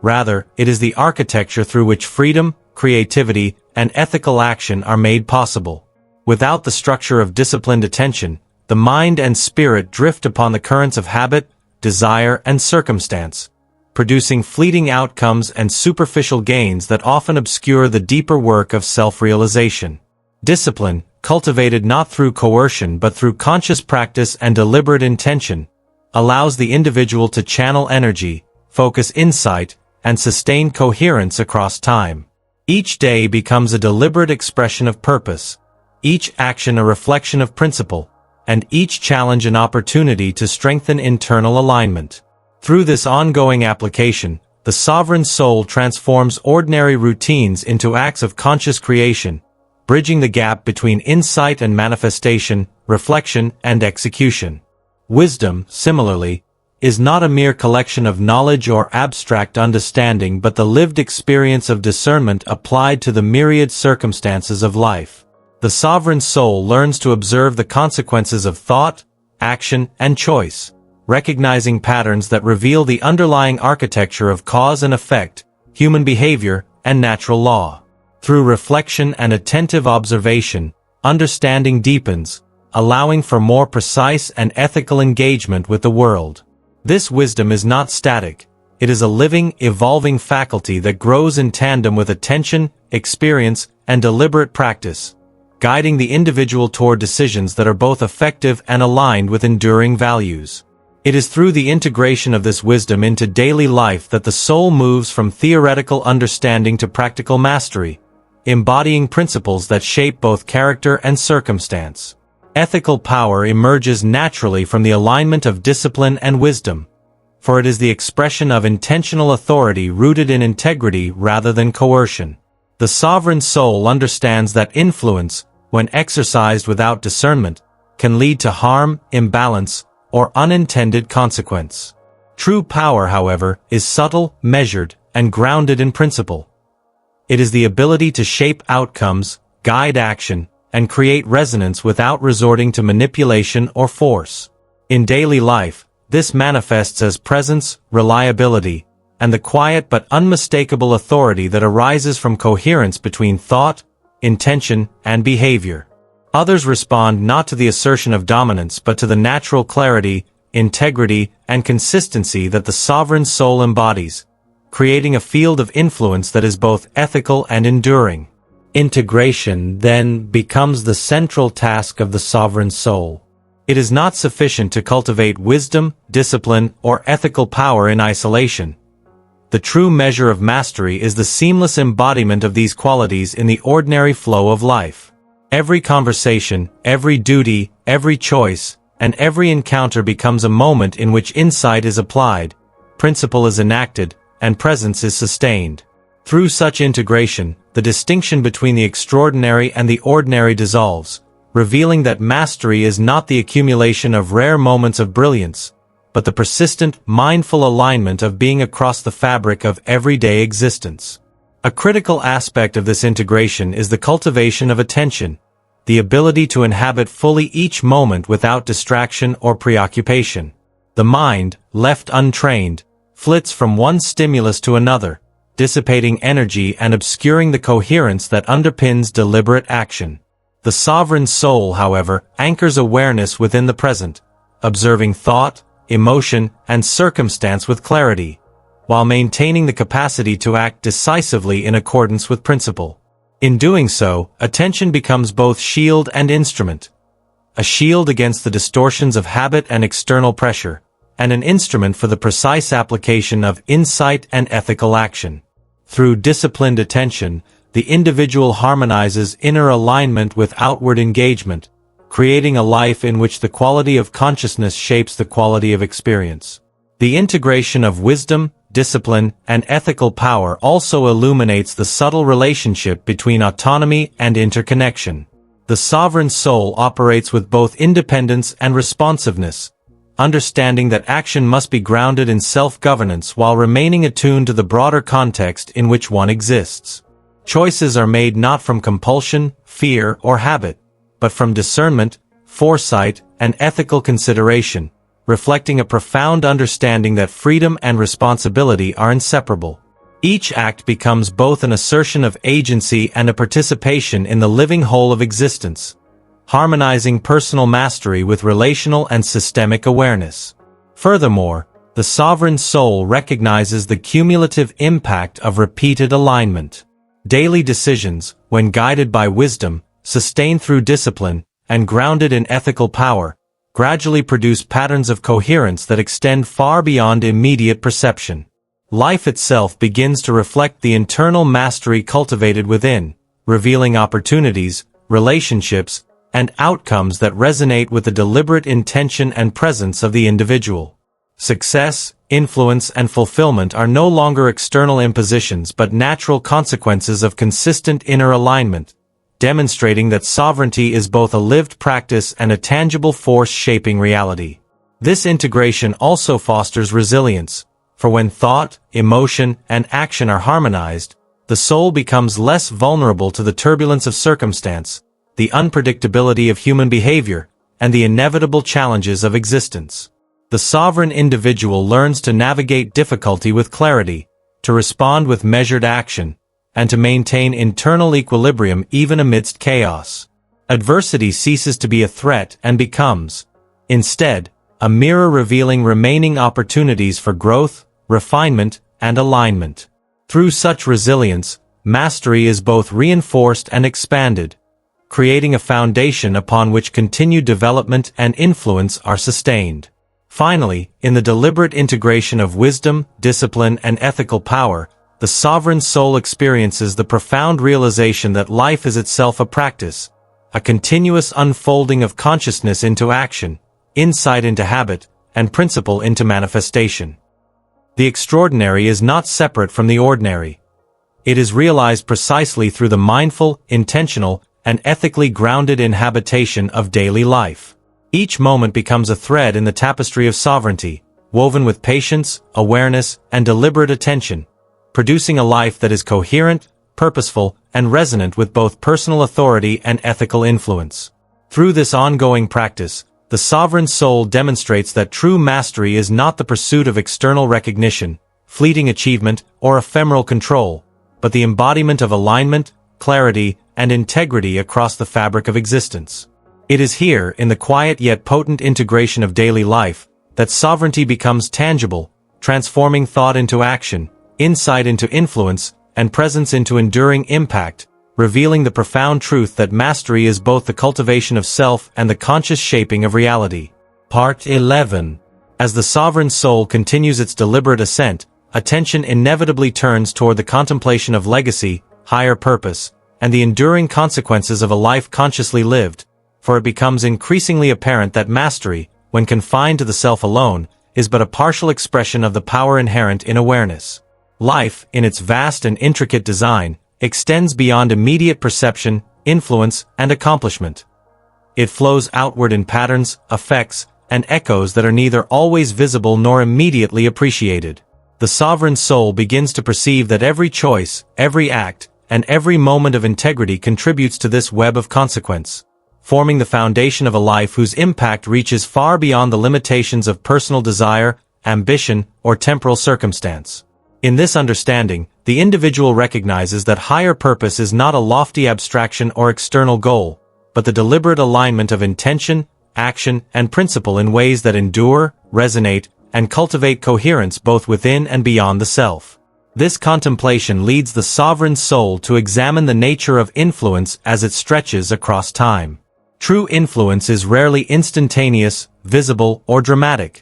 Rather, it is the architecture through which freedom, creativity, and ethical action are made possible. Without the structure of disciplined attention, the mind and spirit drift upon the currents of habit, desire, and circumstance, producing fleeting outcomes and superficial gains that often obscure the deeper work of self-realization. Discipline, cultivated not through coercion but through conscious practice and deliberate intention, allows the individual to channel energy, focus insight, and sustain coherence across time. Each day becomes a deliberate expression of purpose, each action a reflection of principle, and each challenge an opportunity to strengthen internal alignment. Through this ongoing application, the sovereign soul transforms ordinary routines into acts of conscious creation, bridging the gap between insight and manifestation, reflection and execution. Wisdom, similarly, is not a mere collection of knowledge or abstract understanding but the lived experience of discernment applied to the myriad circumstances of life. The sovereign soul learns to observe the consequences of thought, action, and choice, recognizing patterns that reveal the underlying architecture of cause and effect, human behavior, and natural law. Through reflection and attentive observation, understanding deepens, allowing for more precise and ethical engagement with the world. This wisdom is not static. It is a living, evolving faculty that grows in tandem with attention, experience, and deliberate practice, guiding the individual toward decisions that are both effective and aligned with enduring values. It is through the integration of this wisdom into daily life that the soul moves from theoretical understanding to practical mastery, embodying principles that shape both character and circumstance. Ethical power emerges naturally from the alignment of discipline and wisdom, for it is the expression of intentional authority rooted in integrity rather than coercion. The sovereign soul understands that influence, when exercised without discernment, can lead to harm, imbalance, or unintended consequence. True power, however, is subtle, measured, and grounded in principle. It is the ability to shape outcomes, guide action, and create resonance without resorting to manipulation or force. In daily life, this manifests as presence, reliability, and the quiet but unmistakable authority that arises from coherence between thought, intention, and behavior. Others respond not to the assertion of dominance but to the natural clarity, integrity, and consistency that the sovereign soul embodies, creating a field of influence that is both ethical and enduring. Integration, then, becomes the central task of the sovereign soul. It is not sufficient to cultivate wisdom, discipline, or ethical power in isolation. The true measure of mastery is the seamless embodiment of these qualities in the ordinary flow of life. Every conversation, every duty, every choice, and every encounter becomes a moment in which insight is applied, principle is enacted, and presence is sustained. Through such integration, the distinction between the extraordinary and the ordinary dissolves, revealing that mastery is not the accumulation of rare moments of brilliance, but the persistent, mindful alignment of being across the fabric of everyday existence. A critical aspect of this integration is the cultivation of attention, the ability to inhabit fully each moment without distraction or preoccupation. The mind, left untrained, flits from one stimulus to another, dissipating energy and obscuring the coherence that underpins deliberate action. The sovereign soul, however, anchors awareness within the present, observing thought, emotion, and circumstance with clarity, while maintaining the capacity to act decisively in accordance with principle. In doing so, attention becomes both shield and instrument, a shield against the distortions of habit and external pressure, and an instrument for the precise application of insight and ethical action. Through disciplined attention, the individual harmonizes inner alignment with outward engagement, creating a life in which the quality of consciousness shapes the quality of experience. The integration of wisdom, discipline, and ethical power also illuminates the subtle relationship between autonomy and interconnection. The sovereign soul operates with both independence and responsiveness, understanding that action must be grounded in self-governance while remaining attuned to the broader context in which one exists. Choices are made not from compulsion, fear, or habit, but from discernment, foresight, and ethical consideration, reflecting a profound understanding that freedom and responsibility are inseparable. Each act becomes both an assertion of agency and a participation in the living whole of existence, harmonizing personal mastery with relational and systemic awareness. Furthermore, the sovereign soul recognizes the cumulative impact of repeated alignment. Daily decisions, when guided by wisdom, sustained through discipline, and grounded in ethical power, gradually produce patterns of coherence that extend far beyond immediate perception. Life itself begins to reflect the internal mastery cultivated within, revealing opportunities, relationships, and outcomes that resonate with the deliberate intention and presence of the individual. Success, influence, and fulfillment are no longer external impositions but natural consequences of consistent inner alignment, demonstrating that sovereignty is both a lived practice and a tangible force shaping reality. This integration also fosters resilience, for when thought, emotion, and action are harmonized, the soul becomes less vulnerable to the turbulence of circumstance, the unpredictability of human behavior, and the inevitable challenges of existence. The sovereign individual learns to navigate difficulty with clarity, to respond with measured action, and to maintain internal equilibrium even amidst chaos. Adversity ceases to be a threat and becomes, instead, a mirror revealing remaining opportunities for growth, refinement, and alignment. Through such resilience, mastery is both reinforced and expanded, creating a foundation upon which continued development and influence are sustained. Finally, in the deliberate integration of wisdom, discipline, and ethical power, the sovereign soul experiences the profound realization that life is itself a practice, a continuous unfolding of consciousness into action, insight into habit, and principle into manifestation. The extraordinary is not separate from the ordinary. It is realized precisely through the mindful, intentional, and ethically grounded inhabitation of daily life. Each moment becomes a thread in the tapestry of sovereignty, woven with patience, awareness, and deliberate attention, producing a life that is coherent, purposeful, and resonant with both personal authority and ethical influence. Through this ongoing practice, the sovereign soul demonstrates that true mastery is not the pursuit of external recognition, fleeting achievement, or ephemeral control, but the embodiment of alignment, clarity, and integrity across the fabric of existence. It is here, in the quiet yet potent integration of daily life, that sovereignty becomes tangible, transforming thought into action, insight into influence, and presence into enduring impact, revealing the profound truth that mastery is both the cultivation of self and the conscious shaping of reality. Part 11. As the sovereign soul continues its deliberate ascent, attention inevitably turns toward the contemplation of legacy, higher purpose, and the enduring consequences of a life consciously lived, for it becomes increasingly apparent that mastery, when confined to the self alone, is but a partial expression of the power inherent in awareness. Life, in its vast and intricate design, extends beyond immediate perception, influence, and accomplishment. It flows outward in patterns, effects, and echoes that are neither always visible nor immediately appreciated. The sovereign soul begins to perceive that every choice, every act, and every moment of integrity contributes to this web of consequence, forming the foundation of a life whose impact reaches far beyond the limitations of personal desire, ambition, or temporal circumstance. In this understanding, the individual recognizes that higher purpose is not a lofty abstraction or external goal, but the deliberate alignment of intention, action, and principle in ways that endure, resonate, and cultivate coherence both within and beyond the self. This contemplation leads the sovereign soul to examine the nature of influence as it stretches across time. True influence is rarely instantaneous, visible, or dramatic.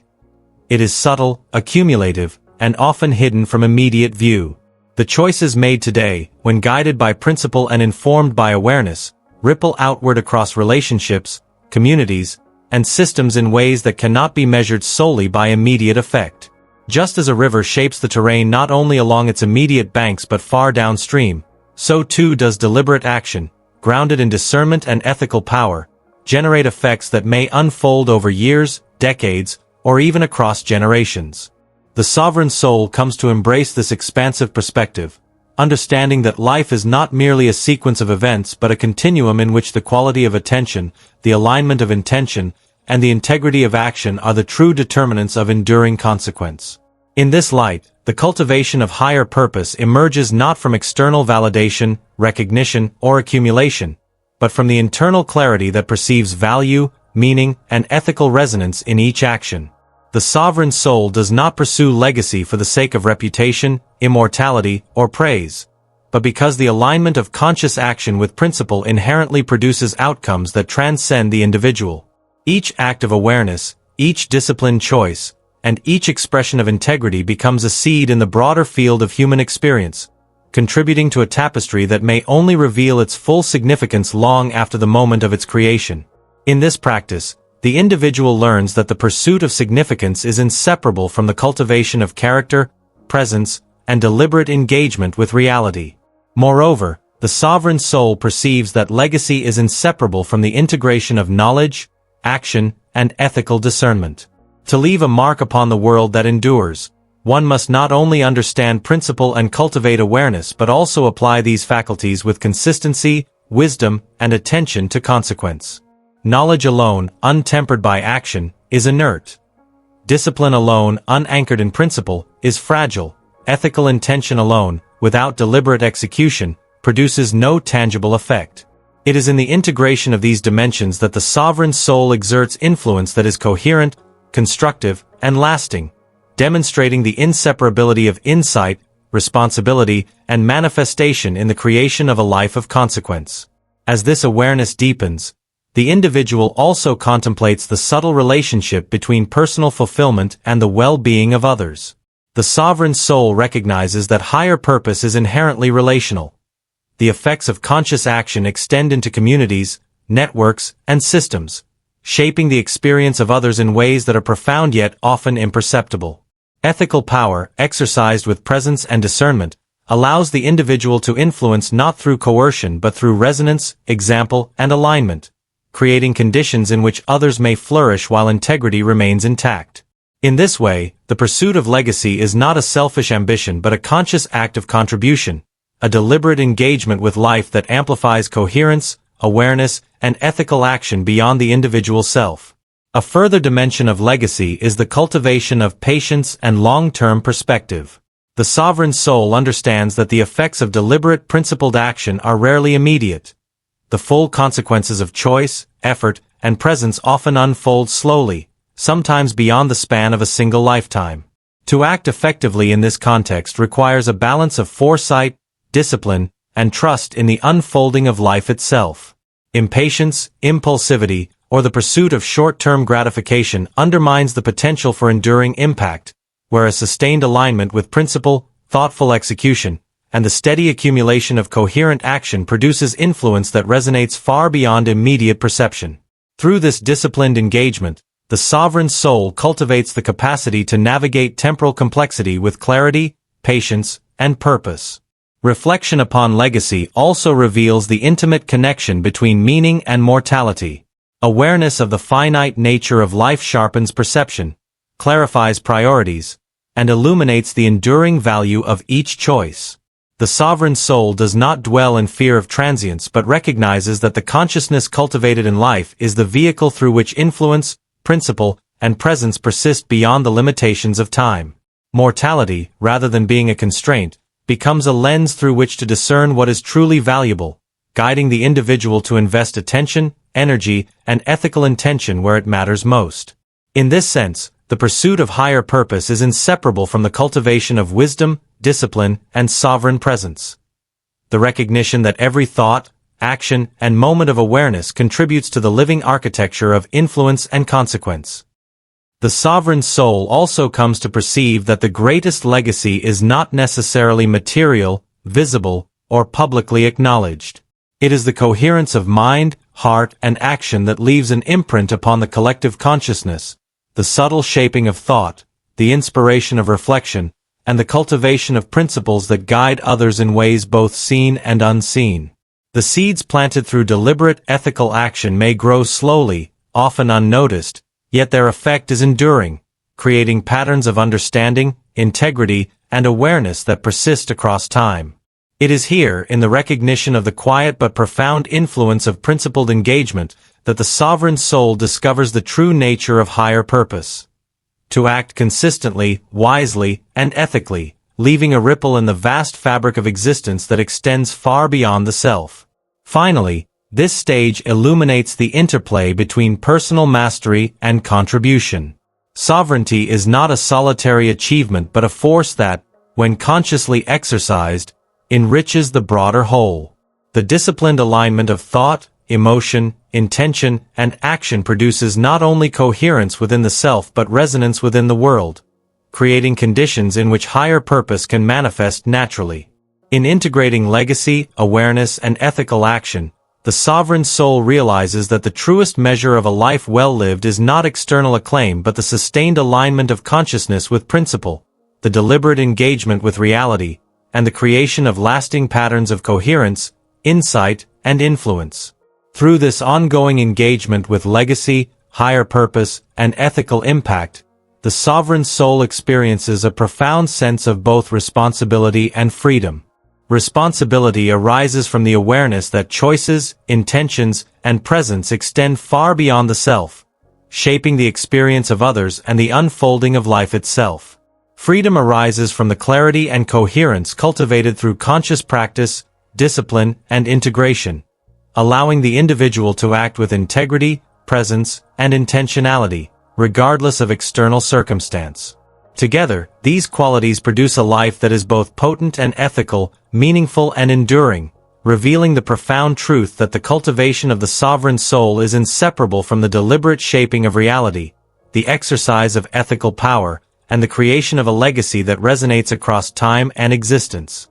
It is subtle, accumulative, and often hidden from immediate view. The choices made today, when guided by principle and informed by awareness, ripple outward across relationships, communities, and systems in ways that cannot be measured solely by immediate effect. Just as a river shapes the terrain not only along its immediate banks but far downstream, so too does deliberate action, grounded in discernment and ethical power, generate effects that may unfold over years, decades, or even across generations. The sovereign soul comes to embrace this expansive perspective, understanding that life is not merely a sequence of events but a continuum in which the quality of attention, the alignment of intention, and the integrity of action are the true determinants of enduring consequence. In this light, the cultivation of higher purpose emerges not from external validation, recognition, or accumulation, but from the internal clarity that perceives value, meaning, and ethical resonance in each action. The sovereign soul does not pursue legacy for the sake of reputation, immortality, or praise, but because the alignment of conscious action with principle inherently produces outcomes that transcend the individual. Each act of awareness, each disciplined choice, and each expression of integrity becomes a seed in the broader field of human experience, contributing to a tapestry that may only reveal its full significance long after the moment of its creation. In this practice, the individual learns that the pursuit of significance is inseparable from the cultivation of character, presence, and deliberate engagement with reality. Moreover, the sovereign soul perceives that legacy is inseparable from the integration of knowledge, action, and ethical discernment. To leave a mark upon the world that endures, one must not only understand principle and cultivate awareness but also apply these faculties with consistency, wisdom, and attention to consequence. Knowledge alone, untempered by action, is inert. Discipline alone, unanchored in principle, is fragile. Ethical intention alone, without deliberate execution, produces no tangible effect. It is in the integration of these dimensions that the sovereign soul exerts influence that is coherent, constructive, and lasting, demonstrating the inseparability of insight, responsibility, and manifestation in the creation of a life of consequence. As this awareness deepens, the individual also contemplates the subtle relationship between personal fulfillment and the well-being of others. The sovereign soul recognizes that higher purpose is inherently relational. The effects of conscious action extend into communities, networks, and systems, shaping the experience of others in ways that are profound yet often imperceptible. Ethical power, exercised with presence and discernment, allows the individual to influence not through coercion but through resonance, example, and alignment, creating conditions in which others may flourish while integrity remains intact. In this way, the pursuit of legacy is not a selfish ambition but a conscious act of contribution, a deliberate engagement with life that amplifies coherence, awareness, and ethical action beyond the individual self. A further dimension of legacy is the cultivation of patience and long-term perspective. The sovereign soul understands that the effects of deliberate, principled action are rarely immediate. The full consequences of choice, effort, and presence often unfold slowly, sometimes beyond the span of a single lifetime. To act effectively in this context requires a balance of foresight, discipline, and trust in the unfolding of life itself. Impatience, impulsivity, or the pursuit of short-term gratification undermines the potential for enduring impact, where a sustained alignment with principle, thoughtful execution, and the steady accumulation of coherent action produces influence that resonates far beyond immediate perception. Through this disciplined engagement, the sovereign soul cultivates the capacity to navigate temporal complexity with clarity, patience, and purpose. Reflection upon legacy also reveals the intimate connection between meaning and mortality. Awareness of the finite nature of life sharpens perception, clarifies priorities, and illuminates the enduring value of each choice. The sovereign soul does not dwell in fear of transience but recognizes that the consciousness cultivated in life is the vehicle through which influence, principle, and presence persist beyond the limitations of time. Mortality, rather than being a constraint, becomes a lens through which to discern what is truly valuable, guiding the individual to invest attention, energy, and ethical intention where it matters most. In this sense, the pursuit of higher purpose is inseparable from the cultivation of wisdom, discipline, and sovereign presence. The recognition that every thought, action, and moment of awareness contributes to the living architecture of influence and consequence. The sovereign soul also comes to perceive that the greatest legacy is not necessarily material, visible, or publicly acknowledged. It is the coherence of mind, heart, and action that leaves an imprint upon the collective consciousness, the subtle shaping of thought, the inspiration of reflection, and the cultivation of principles that guide others in ways both seen and unseen. The seeds planted through deliberate ethical action may grow slowly, often unnoticed, yet their effect is enduring, creating patterns of understanding, integrity, and awareness that persist across time. It is here, in the recognition of the quiet but profound influence of principled engagement, that the sovereign soul discovers the true nature of higher purpose. To act consistently, wisely, and ethically, leaving a ripple in the vast fabric of existence that extends far beyond the self. Finally, this stage illuminates the interplay between personal mastery and contribution. Sovereignty is not a solitary achievement but a force that, when consciously exercised, enriches the broader whole. The disciplined alignment of thought, emotion, intention, and action produces not only coherence within the self but resonance within the world, creating conditions in which higher purpose can manifest naturally. In integrating legacy, awareness, and ethical action, the sovereign soul realizes that the truest measure of a life well lived is not external acclaim but the sustained alignment of consciousness with principle, the deliberate engagement with reality, and the creation of lasting patterns of coherence, insight, and influence. Through this ongoing engagement with legacy, higher purpose, and ethical impact, the sovereign soul experiences a profound sense of both responsibility and freedom. Responsibility arises from the awareness that choices, intentions, and presence extend far beyond the self, shaping the experience of others and the unfolding of life itself. Freedom arises from the clarity and coherence cultivated through conscious practice, discipline, and integration, allowing the individual to act with integrity, presence, and intentionality, regardless of external circumstance. Together, these qualities produce a life that is both potent and ethical, meaningful and enduring, revealing the profound truth that the cultivation of the sovereign soul is inseparable from the deliberate shaping of reality, the exercise of ethical power, and the creation of a legacy that resonates across time and existence.